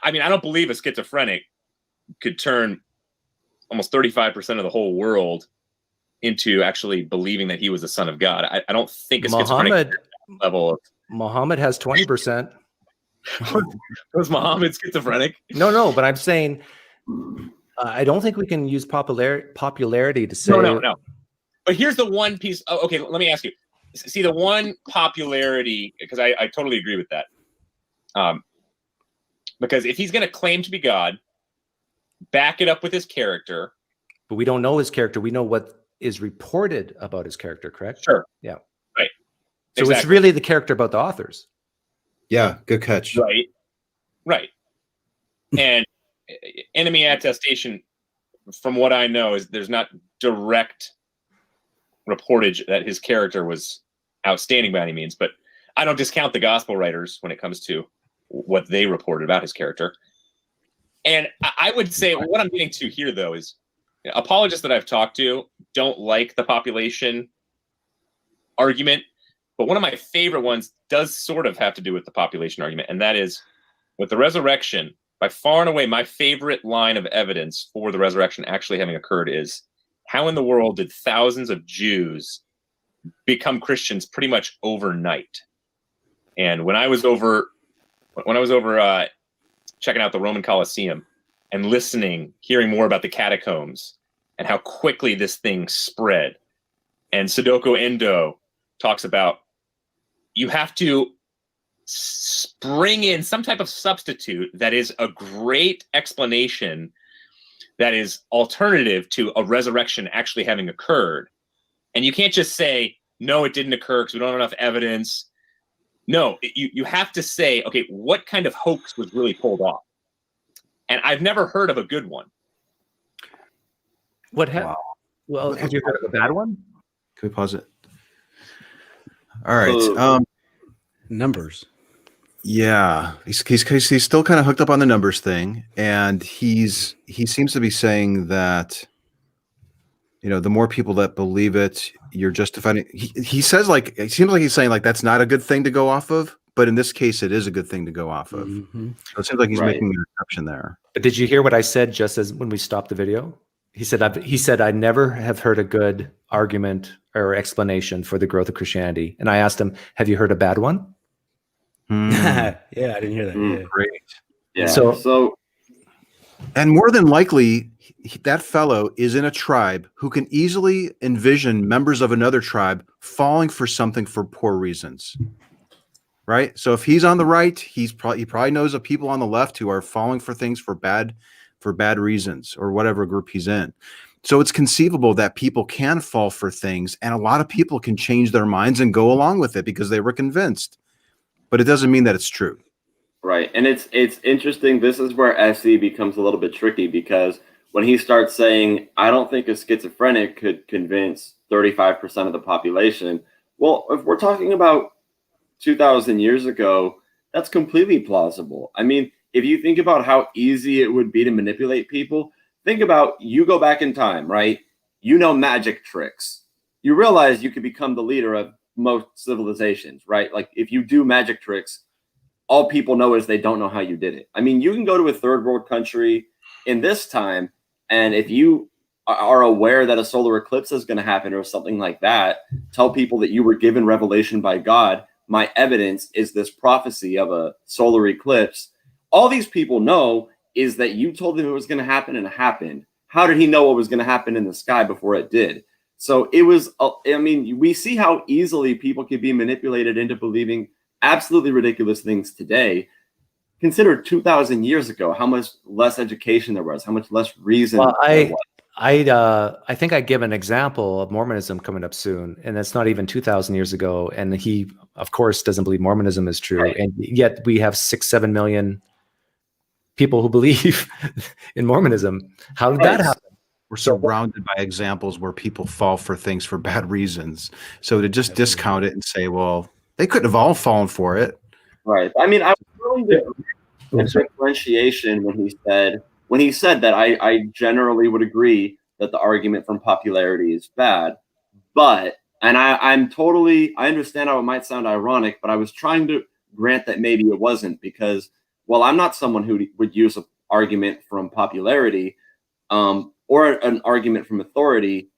S5: don't believe a schizophrenic could turn almost 35% of the whole world into actually believing that he was the Son of God. I don't think a schizophrenic level.
S3: Muhammad has 20%.
S5: Was Muhammad schizophrenic?
S3: No, but I'm saying I don't think we can use popularity to say.
S5: No. But here's the one piece. Oh, okay, let me ask you. See, the one popularity, because I totally agree with that. Because if he's going to claim to be God, back it up with his character.
S3: But we don't know his character. We know what is reported about his character, correct?
S5: Sure.
S3: Yeah.
S5: Right.
S3: So It's really the character about the authors.
S2: Yeah, good catch.
S5: Right. And enemy attestation, from what I know, is there's not direct reportage that his character was outstanding by any means, but I don't discount the gospel writers when it comes to what they reported about his character. And I would say what I'm getting to here, though, is apologists that I've talked to don't like the population argument, but one of my favorite ones does sort of have to do with the population argument, and that is with the resurrection. By far and away, my favorite line of evidence for the resurrection actually having occurred is how in the world did thousands of Jews become Christians pretty much overnight? And when I was over checking out the Roman Colosseum and hearing more about the catacombs and how quickly this thing spread, and Sadoko Endo talks about you have to bring in some type of substitute that is a great explanation that is alternative to a resurrection actually having occurred. And you can't just say, no, it didn't occur because we don't have enough evidence. No, you have to say, okay, what kind of hoax was really pulled off? And I've never heard of a good one.
S3: Wow. Well, have you heard of a bad one?
S2: Can we pause it? All right.
S7: Numbers.
S2: Yeah, he's still kind of hooked up on the numbers thing, and he seems to be saying that, the more people that believe it, you're justifying. He says, like, it seems like he's saying like that's not a good thing to go off of, but in this case, it is a good thing to go off of. Mm-hmm. So it seems like he's making an exception there.
S3: But did you hear what I said just as when we stopped the video? He said, I never have heard a good argument or explanation for the growth of Christianity. And I asked him, have you heard a bad one?
S7: Yeah, I didn't hear that. Yeah.
S2: Great.
S6: Yeah.
S3: So
S2: and more than likely, that fellow is in a tribe who can easily envision members of another tribe falling for something for poor reasons. Right? So if he's on the right, he probably knows of people on the left who are falling for things for bad reasons, or whatever group he's in. So it's conceivable that people can fall for things, and a lot of people can change their minds and go along with it because they were convinced. But it doesn't mean that it's true.
S6: Right. And it's interesting. This is where SE becomes a little bit tricky, because when he starts saying, I don't think a schizophrenic could convince 35% of the population. Well, if we're talking about 2,000 years ago, that's completely plausible. I mean, if you think about how easy it would be to manipulate people, think about, you go back in time, right? You know, magic tricks. You realize you could become the leader of most civilizations, right? Like, if you do magic tricks, all people know is they don't know how you did it. I mean, you can go to a third world country in this time, and if you are aware that a solar eclipse is going to happen or something like that, tell people that you were given revelation by God. My evidence is this prophecy of a solar eclipse. All these people know is that you told them it was going to happen, and it happened. How did he know what was going to happen in the sky before it did? So it was, I mean, we see how easily people can be manipulated into believing absolutely ridiculous things today. Consider 2,000 years ago, how much less education there was, how much less reason.
S3: Well, I think I give an example of Mormonism coming up soon, and it's not even 2,000 years ago. And he, of course, doesn't believe Mormonism is true. Right. And yet we have 6-7 million people who believe in Mormonism. How did that happen?
S2: We're surrounded by examples where people fall for things for bad reasons. So to just discount it and say, well, they couldn't have all fallen for it.
S6: Right. I mean, I was willing to agree with differentiation when he said that I generally would agree that the argument from popularity is bad. But, and I understand how it might sound ironic, but I was trying to grant that maybe it wasn't, because, well, I'm not someone who would use an argument from popularity or an argument from authority.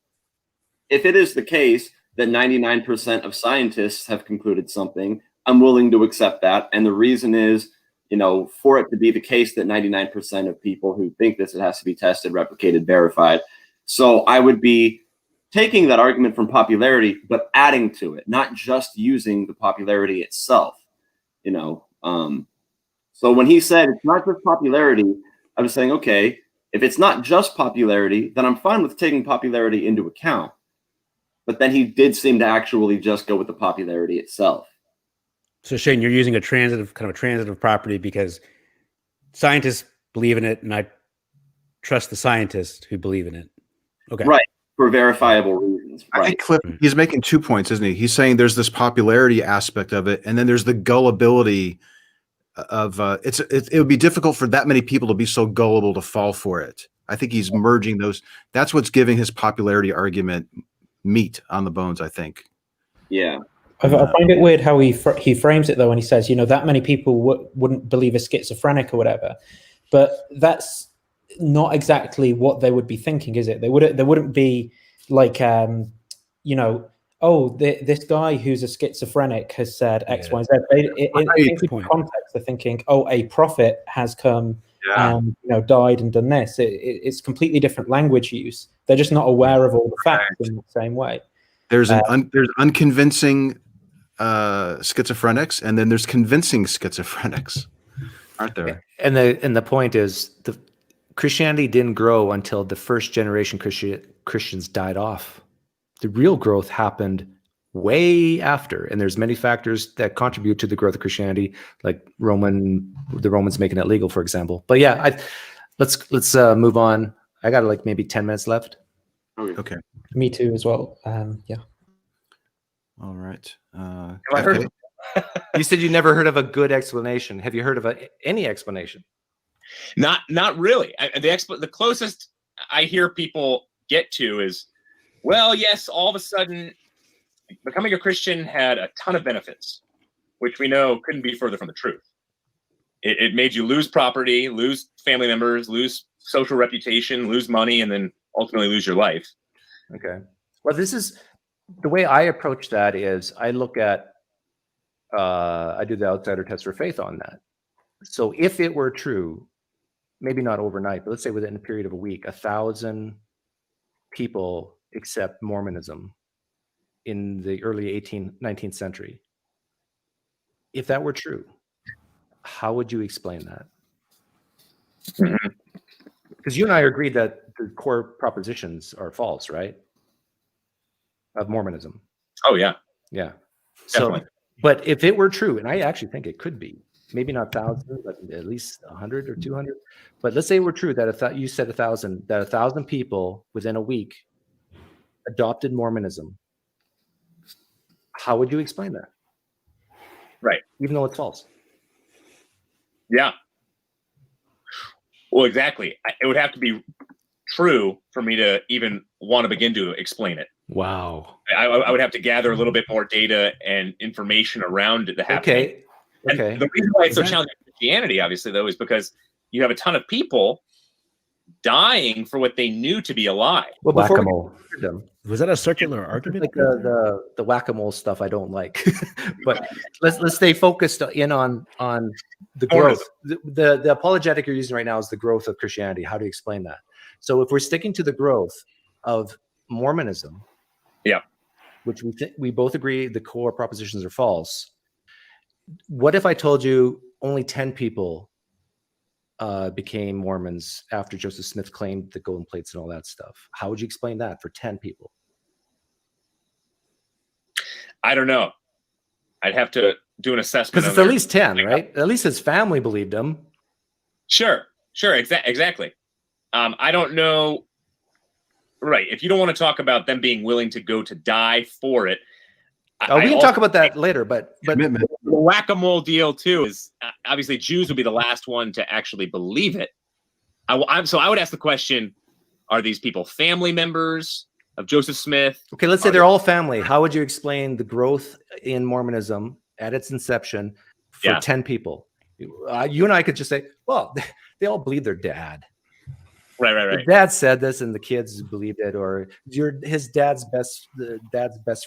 S6: If it is the case that 99% of scientists have concluded something, I'm willing to accept that. And the reason is, you know, for it to be the case that 99% of people who think this, it has to be tested, replicated, verified. So I would be taking that argument from popularity, but adding to it, not just using the popularity itself, you know. So when he said it's not just popularity, I was saying, okay, if it's not just popularity, then I'm fine with taking popularity into account. But then he did seem to actually just go with the popularity itself.
S7: So Shane, you're using a transitive property because scientists believe in it, and I trust the scientists who believe in it. Okay.
S6: Right. For verifiable reasons. Right.
S2: I think Cliff, he's making 2 points, isn't he? He's saying there's this popularity aspect of it, and then there's the gullibility of it would be difficult for that many people to be so gullible to fall for it. I think he's merging those. That's what's giving his popularity argument meat on the bones, I think.
S6: Yeah.
S8: I find it weird how he frames it, though, when he says, you know, that many people wouldn't believe a schizophrenic or whatever. But that's not exactly what they would be thinking, is it? They wouldn't be like, you know, oh, this guy who's a schizophrenic has said X, Y, and Z. In context, they're thinking, oh, a prophet has come and, you know, died and done this. It's completely different language use. They're just not aware of all the facts in the same way.
S2: There's there's unconvincing schizophrenics, and then there's convincing schizophrenics, aren't there?
S3: And the point is, the Christianity didn't grow until the first generation Christians died off. The real growth happened way after, and there's many factors that contribute to the growth of Christianity, like the Romans making it legal, for example. But yeah, let's move on. I got like maybe 10 minutes left.
S2: Okay.
S8: Me too, as well. Yeah.
S2: All right.
S5: I heard
S3: You said you never heard of a good explanation. Have you heard of any explanation?
S5: Not really. The closest I hear people get to is, well, yes, all of a sudden becoming a Christian had a ton of benefits, which we know couldn't be further from the truth. It made you lose property, lose family members, lose social reputation, lose money, and then ultimately lose your life.
S3: Okay. Well, this is the way I approach that is I look at, I do the outsider test for faith on that. So if it were true, maybe not overnight, but let's say within a period of a week, 1,000 people accept Mormonism in the early 19th century. If that were true, how would you explain that? Because you and I agreed that the core propositions are false, right? Of Mormonism.
S5: Oh, yeah.
S3: Yeah.
S5: Definitely.
S3: So, but if it were true, and I actually think it could be, maybe not 1,000, but at least 100 or 200. But let's say it were true that you said 1,000, that 1,000 people within a week adopted Mormonism. How would you explain that?
S5: Right.
S3: Even though it's false.
S5: Yeah. Well, exactly. It would have to be true for me to even want to begin to explain it.
S3: Wow.
S5: I would have to gather a little bit more data and information around the happening.
S3: Okay.
S5: And the reason why it's so challenging for Christianity, obviously, though, is because you have a ton of people dying for what they knew to be a lie.
S3: Well,
S7: Whack-a-mole. Was that a circular argument?
S3: Like the whack-a-mole stuff I don't like. But let's stay focused in on the growth. The apologetic you're using right now is the growth of Christianity. How do you explain that? So if we're sticking to the growth of Mormonism,
S5: yeah,
S3: which we both agree the core propositions are false. What if I told you only 10 people became Mormons after Joseph Smith claimed the golden plates and all that stuff? How would you explain that for 10 people?
S5: I don't know. I'd have to do an assessment.
S3: Because it's at least 10, right? At least his family believed him.
S5: Sure. Exactly. I don't know. Right. If you don't want to talk about them being willing to go to die for it.
S3: We can talk about that later, but
S5: the whack-a-mole deal too is obviously Jews would be the last one to actually believe it. So I would ask the question, are these people family members of Joseph Smith?
S3: Okay, let's say they're all family. How would you explain the growth in Mormonism at its inception for 10 people? You and I could just say, well, they all believe their dad.
S5: Right.
S3: The dad said this, and the kids believed it, or his dad's best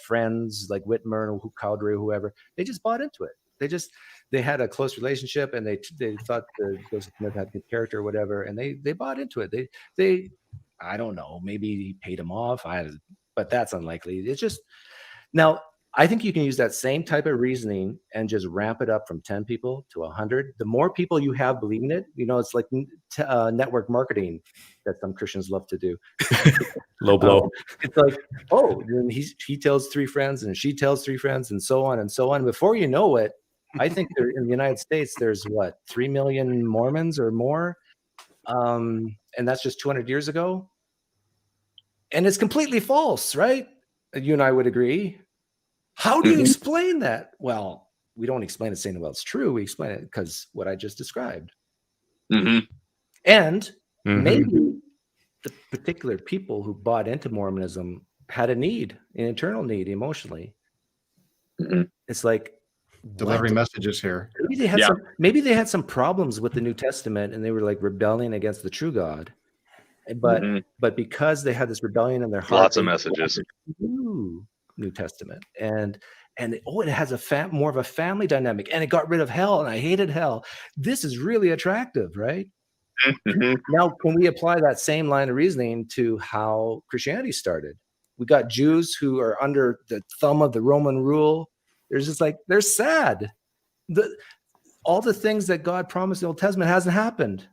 S3: friends like Whitmer or Cowdery or whoever. They just bought into it. They had a close relationship, and they thought Joseph Smith had good character or whatever, and they bought into it. They I don't know, maybe he paid him off. But that's unlikely. It's just now. I think you can use that same type of reasoning and just ramp it up from 10 people to 100. The more people you have believing it, it's like network marketing that some Christians love to do.
S7: Low blow.
S3: It's like, he tells 3 friends and she tells 3 friends and so on and so on. Before you know it, I think in the United States, there's 3 million Mormons or more. And that's just 200 years ago. And it's completely false, right? You and I would agree. How do you explain that? Well, we don't explain it saying, well, it's true. We explain it because what I just described. And maybe the particular people who bought into Mormonism had an internal need emotionally. It's like
S2: delivering messages here.
S3: Maybe they had some problems with the New Testament and they were like rebelling against the true God. But because they had this rebellion in their heart,
S1: lots of messages.
S3: New Testament and it has more of a family dynamic, and it got rid of hell, and I hated hell. This is really attractive, right? Now, can we apply that same line of reasoning to how Christianity started? We got Jews who are under the thumb of the Roman rule. They're sad. All the things that God promised in the Old Testament hasn't happened.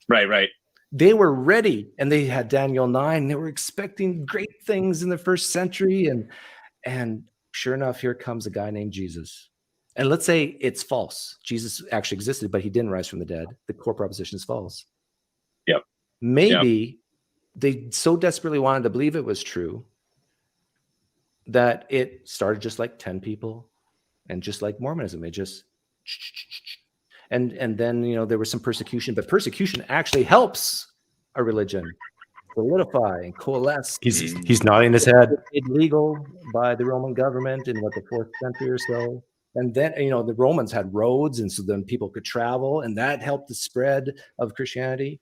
S5: Right.
S3: They were ready, and they had Daniel 9. They were expecting great things in the first century, and sure enough, here comes a guy named Jesus. And let's say it's false. Jesus actually existed, but he didn't rise from the dead. The core proposition is false.
S5: Yep.
S3: Maybe they so desperately wanted to believe it was true that it started just like 10 people, and just like Mormonism, it just and then there was some persecution, but persecution actually helps a religion solidify and coalesce.
S7: He's nodding his head.
S3: It's legal by the Roman government in the 4th century or so. And then, the Romans had roads, and so then people could travel, and that helped the spread of Christianity.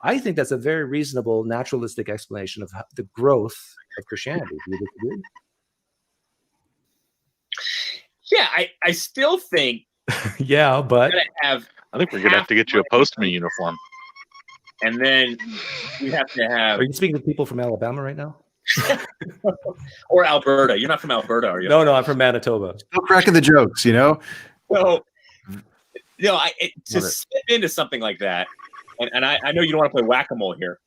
S3: I think that's a very reasonable, naturalistic explanation of the growth of Christianity. Do you disagree?
S5: Yeah, I still think.
S3: Yeah, but
S1: I think we're gonna have to get you a postman uniform.
S5: And then we have to have.
S3: Are you speaking to people from Alabama right now?
S5: Or Alberta? You're not from Alberta, are you?
S3: No, I'm from Manitoba.
S2: Still cracking the jokes, you know.
S5: So, to slip into something like that, and I know you don't want to play whack-a-mole here,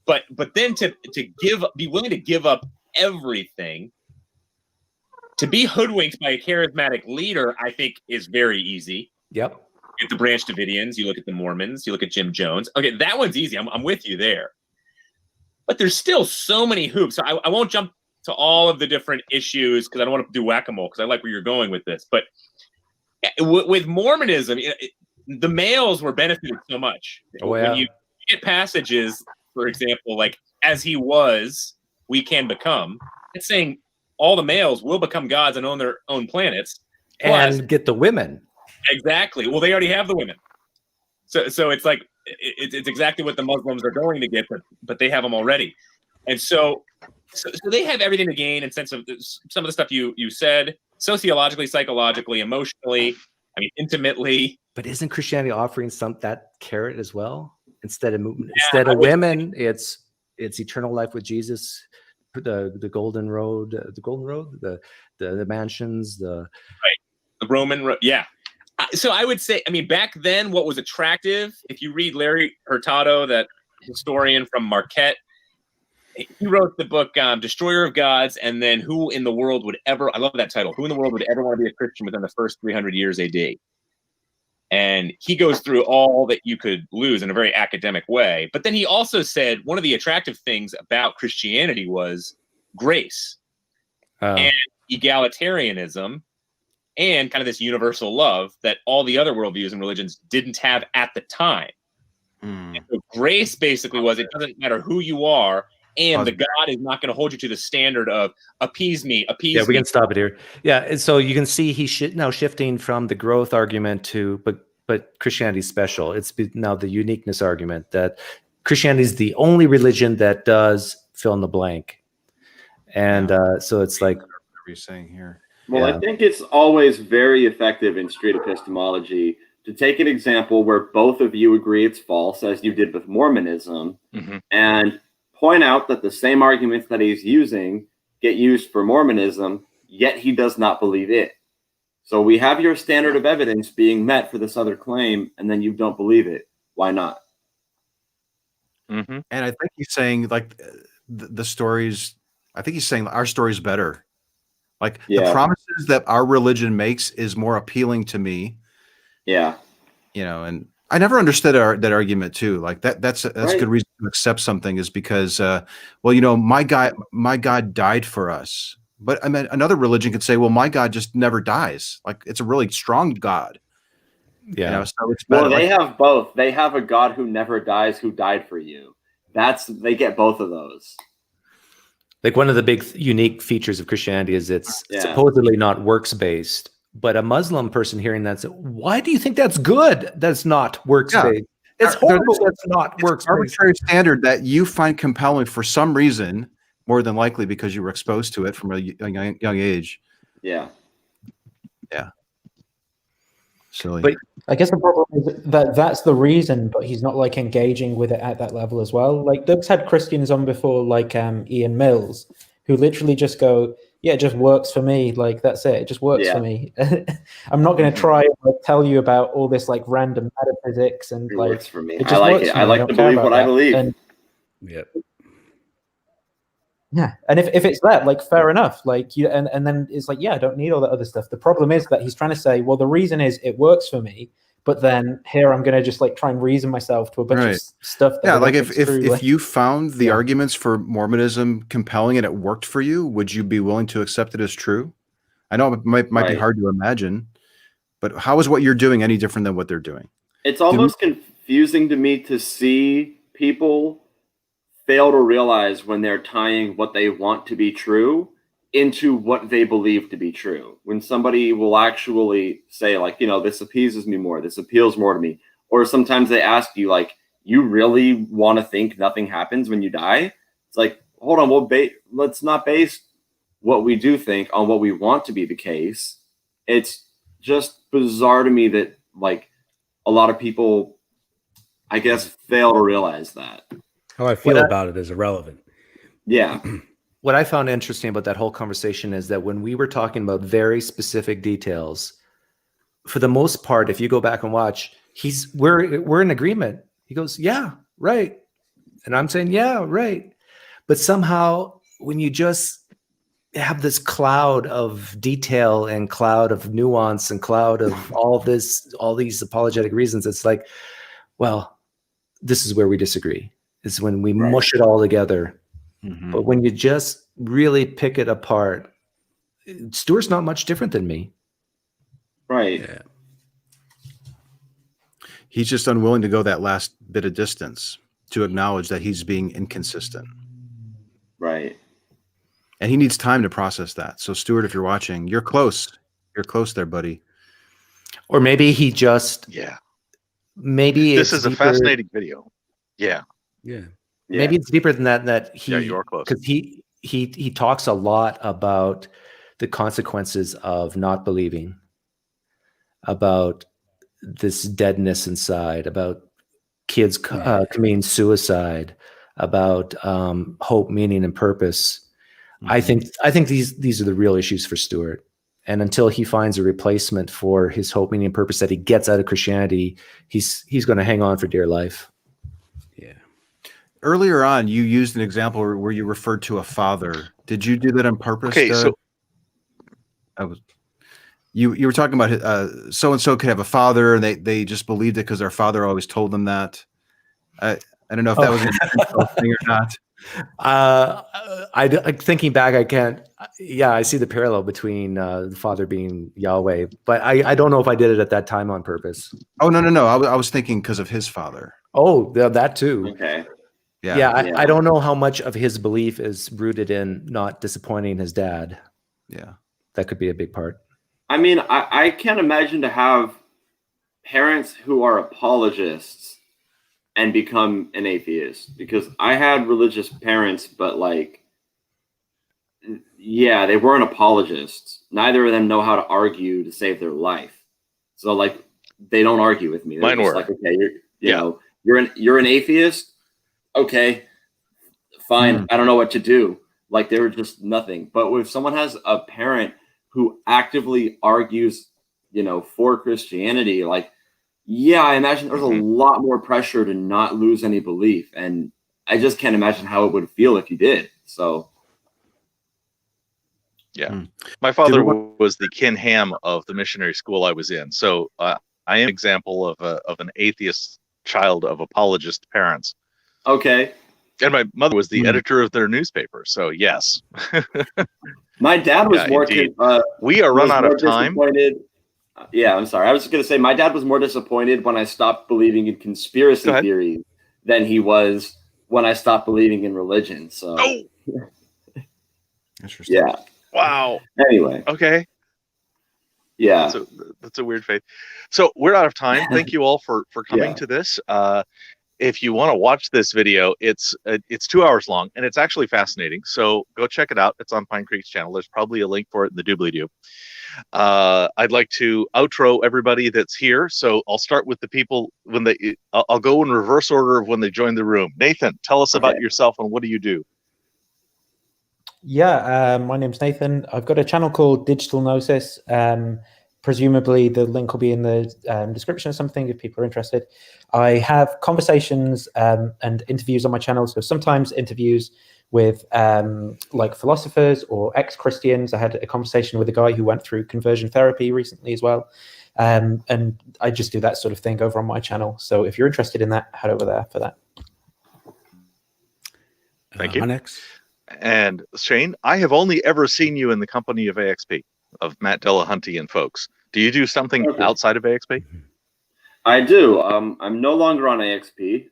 S5: but then to be willing to give up everything, to be hoodwinked by a charismatic leader, I think is very easy.
S3: Yep.
S5: You look at the Branch Davidians, you look at the Mormons, you look at Jim Jones. Okay, that one's easy. I'm with you there. But there's still so many hoops. So I won't jump to all of the different issues because I don't want to do whack-a-mole because I like where you're going with this. But with Mormonism, the males were benefited so much.
S3: Oh, yeah.
S5: When you get passages, for example, like as he was, we can become. It's saying all the males will become gods and own their own planets.
S3: And get the women.
S5: Exactly. Well, they already have the women. So it's like it's exactly what the Muslims are going to get, but they have them already. And so they have everything to gain in sense of some of the stuff you said, sociologically, psychologically, emotionally, intimately.
S3: But isn't Christianity offering that carrot as well? Instead of women, it's eternal life with Jesus, the golden road, the mansions, the
S5: Roman road. Yeah. So I would say, back then, what was attractive, if you read Larry Hurtado, that historian from Marquette, he wrote the book Destroyer of Gods, and then Who in the World Would Ever, I love that title, Who in the World Would Ever Want to Be a Christian within the first 300 years AD? And he goes through all that you could lose in a very academic way. But then he also said one of the attractive things about Christianity was grace and egalitarianism, and kind of this universal love that all the other worldviews and religions didn't have at the time. And so grace basically was, it doesn't matter who you are, and the God is not going to hold you to the standard of appease me.
S3: Yeah, we can stop it here. Yeah, and so you can see he's now shifting from the growth argument to, but Christianity's special. It's now the uniqueness argument that Christianity is the only religion that does fill in the blank. And so it's like,
S2: what are you saying here?
S6: Well, I think it's always very effective in street epistemology to take an example where both of you agree it's false, as you did with Mormonism, and point out that the same arguments that he's using get used for Mormonism, yet he does not believe it. So we have your standard of evidence being met for this other claim, and then you don't believe it. Why not?
S2: And I think he's saying, like, the stories, I think he's saying our story's better. Like, the promises that our religion makes is more appealing to me.
S6: Yeah.
S2: And I never understood that argument too. Like that's right. A good reason to accept something is because, my God died for us. But another religion could say, well, my God just never dies. Like, it's a really strong God.
S3: Yeah.
S2: So it's better.
S6: Well, they have both. They have a God who never dies, who died for you. They get both of those.
S3: Like, one of the big unique features of Christianity is it's supposedly not works-based, but a Muslim person hearing that says, why do you think that's good? That's not works-based. It's horrible. That's not works-based.
S2: Arbitrary standard that you find compelling for some reason, more than likely because you were exposed to it from a young age.
S6: Yeah.
S2: Yeah. Silly.
S8: But I guess the problem is that that's the reason, but he's not like engaging with it at that level as well. Like, Doug's had Christians on before, like Ian Mills, who literally just go, yeah, it just works for me. Like, that's it. It just works for me. I'm not going to try and tell you about all this like random metaphysics and
S6: it
S8: like.
S6: Works for me.
S8: It just
S6: I like
S8: works
S6: it.
S8: for me.
S6: I like to believe what I believe.
S8: And if it's that, like, fair enough. Like, you and then it's like, yeah, I don't need all that other stuff. The problem is that he's trying to say, well, the reason is it works for me, but then here I'm going to just like try and reason myself to a bunch of stuff. That
S2: like if you found the arguments for Mormonism compelling and it worked for you, would you be willing to accept it as true? I know it might be hard to imagine, but how is what you're doing any different than what they're doing?
S6: It's almost confusing to me to see people fail to realize when they're tying what they want to be true into what they believe to be true. When somebody will actually say, like, this appeases me more, this appeals more to me. Or sometimes they ask you, like, you really want to think nothing happens when you die? It's like, hold on, let's not base what we do think on what we want to be the case. It's just bizarre to me that like a lot of people, I guess, fail to realize that.
S7: How I feel about it is irrelevant.
S6: Yeah.
S3: What I found interesting about that whole conversation is that when we were talking about very specific details, for the most part, if you go back and watch, we're in agreement. He goes, yeah, right. And I'm saying, yeah, right. But somehow when you just have this cloud of detail and cloud of nuance and cloud of all these apologetic reasons, it's like, well, this is where we disagree. Is when we mush it all together. Mm-hmm. But when you just really pick it apart, Stuart's not much different than me.
S6: Right.
S2: Yeah. He's just unwilling to go that last bit of distance to acknowledge that he's being inconsistent.
S6: Right.
S2: And he needs time to process that. So Stuart, if you're watching, you're close. You're close there, buddy.
S3: Or maybe he just...
S1: Yeah.
S3: Maybe
S1: this is a fascinating video. Yeah.
S7: Yeah.
S3: Maybe it's deeper than that he...
S1: Yeah, you're close.
S3: Because he talks a lot about the consequences of not believing, about this deadness inside, about kids committing suicide, about hope, meaning, and purpose. Mm-hmm. I think these are the real issues for Stuart. And until he finds a replacement for his hope, meaning, and purpose that he gets out of Christianity, he's going to hang on for dear life.
S2: Yeah. Earlier on, you used an example where you referred to a father. Did you do that on purpose?
S1: Okay, so
S2: you were talking about so and so could have a father, and they just believed it because their father always told them that. I don't know if that was an intentional thing or not.
S3: Thinking back, I can't. Yeah, I see the parallel between the father being Yahweh, but I don't know if I did it at that time on purpose.
S2: Oh no! I was thinking because of his father.
S3: Oh, that too.
S6: Okay.
S3: Yeah. I don't know how much of his belief is rooted in not disappointing his dad.
S2: Yeah,
S3: that could be a big part.
S6: I mean, I can't imagine to have parents who are apologists and become an atheist, because I had religious parents, but like, yeah, they weren't apologists. Neither of them know how to argue to save their life. So like, they don't argue with me. They're just like, okay, you're an atheist. Okay, fine. I don't know what to do. Like, they were just nothing. But if someone has a parent who actively argues, for Christianity, like, yeah, I imagine there's a lot more pressure to not lose any belief. And I just can't imagine how it would feel if you did. So.
S1: Yeah. My father was the Ken Ham of the missionary school I was in. So I am an example of an atheist child of apologist parents.
S6: Okay.
S1: And my mother was the editor of their newspaper. So yes.
S6: My dad was more.
S1: We are run out of time.
S6: Yeah, I'm sorry. I was just going to say my dad was more disappointed when I stopped believing in conspiracy theories than he was when I stopped believing in religion. So.
S2: Interesting.
S6: Yeah.
S1: Wow.
S6: Anyway.
S1: Okay.
S6: Yeah.
S1: That's a weird faith. So we're out of time. Thank you all for coming to this. If you want to watch this video, it's 2 hours long, and it's actually fascinating. So go check it out. It's on Pinecreek's channel. There's probably a link for it in the doobly-doo. I'd like to outro everybody that's here. So I'll start with the people I'll go in reverse order of when they join the room. Nathan, tell us about yourself and what do you do?
S8: Yeah, my name's Nathan. I've got a channel called Digital Gnosis. Presumably the link will be in the description or something if people are interested. I have conversations and interviews on my channel. So sometimes interviews with like philosophers or ex-Christians. I had a conversation with a guy who went through conversion therapy recently as well. And I just do that sort of thing over on my channel. So if you're interested in that, head over there for that.
S1: Thank you.
S7: Next.
S1: And Shane, I have only ever seen you in the company of AXP, of Matt Delahunty and folks. Do you do something outside of AXP?
S6: I do. I'm no longer on AXP,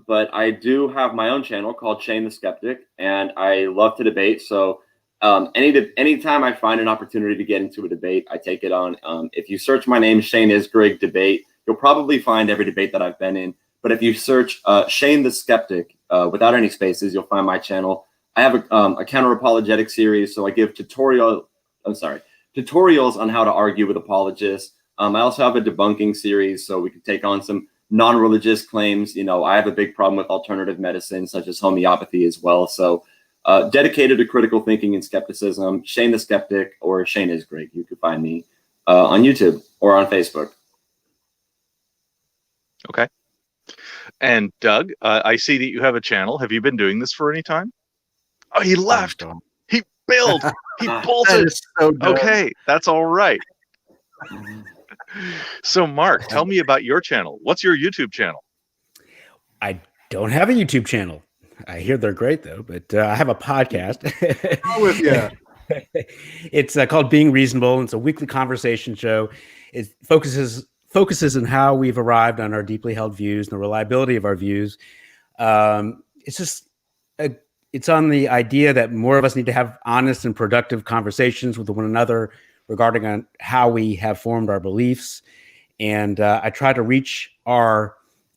S6: but I do have my own channel called Shane the Skeptic, and I love to debate. So anytime I find an opportunity to get into a debate, I take it on. If you search my name, Shane Isgrig Debate, you'll probably find every debate that I've been in. But if you search Shane the Skeptic without any spaces, you'll find my channel. I have a counter-apologetic series, so I give tutorials on how to argue with apologists. I also have a debunking series, so we can take on some non-religious claims. You know, I have a big problem with alternative medicine, such as homeopathy as well. So dedicated to critical thinking and skepticism, Shane the Skeptic, or Shane is Great. You can find me on YouTube or on Facebook.
S1: Okay. And Doug, I see that you have a channel. Have you been doing this for any time? Oh, he left. He bailed. He bolted.
S2: So
S1: okay, that's all right. So, Mark, tell me about your channel. What's your YouTube channel?
S7: I don't have a YouTube channel. I hear they're great, though, but I have a podcast.
S2: with you.
S7: It's called Being Reasonable. It's a weekly conversation show. It focuses on how we've arrived on our deeply held views and the reliability of our views. It's on the idea that more of us need to have honest and productive conversations with one another regarding on how we have formed our beliefs. And I try to reach our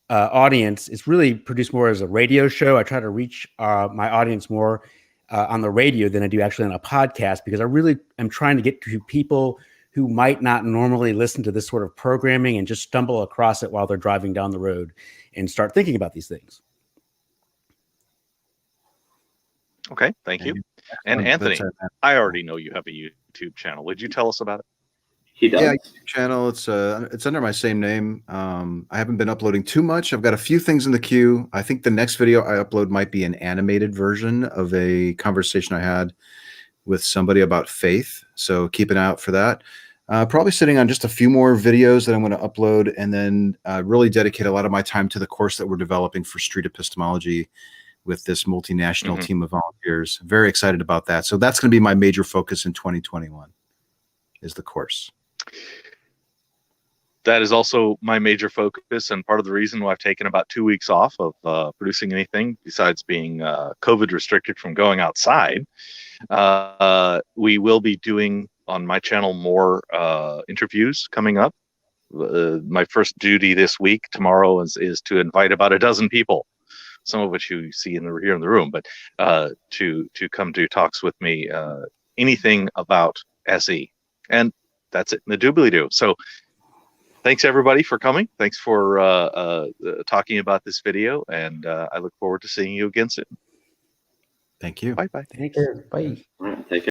S7: audience. It's really produced more as a radio show. I try to reach my audience more on the radio than I do actually on a podcast, because I really am trying to get to people who might not normally listen to this sort of programming and just stumble across it while they're driving down the road and start thinking about these things.
S1: Okay, thank you. And Anthony, I already know you have a YouTube channel. Would you tell us about it?
S6: He does.
S2: Yeah, YouTube channel. It's under my same name. I haven't been uploading too much. I've got a few things in the queue. I think the next video I upload might be an animated version of a conversation I had with somebody about faith. So keep an eye out for that. Probably sitting on just a few more videos that I'm going to upload, and then really dedicate a lot of my time to the course that we're developing for street epistemology with this multinational team of volunteers. Very excited about that. So that's going to be my major focus in 2021 is the course.
S1: That is also my major focus, and part of the reason why I've taken about 2 weeks off of producing anything besides being COVID restricted from going outside. We will be doing on my channel more interviews coming up. My first duty this week, tomorrow, is to invite about a dozen people, some of which you see here in the room, but to come do talks with me, anything about SE. And that's it in the doobly-doo. So thanks everybody for coming. Thanks for talking about this video, and I look forward to seeing you again soon.
S2: Thank you.
S1: Bye-bye.
S8: Thank you. Bye.
S6: All right, take care.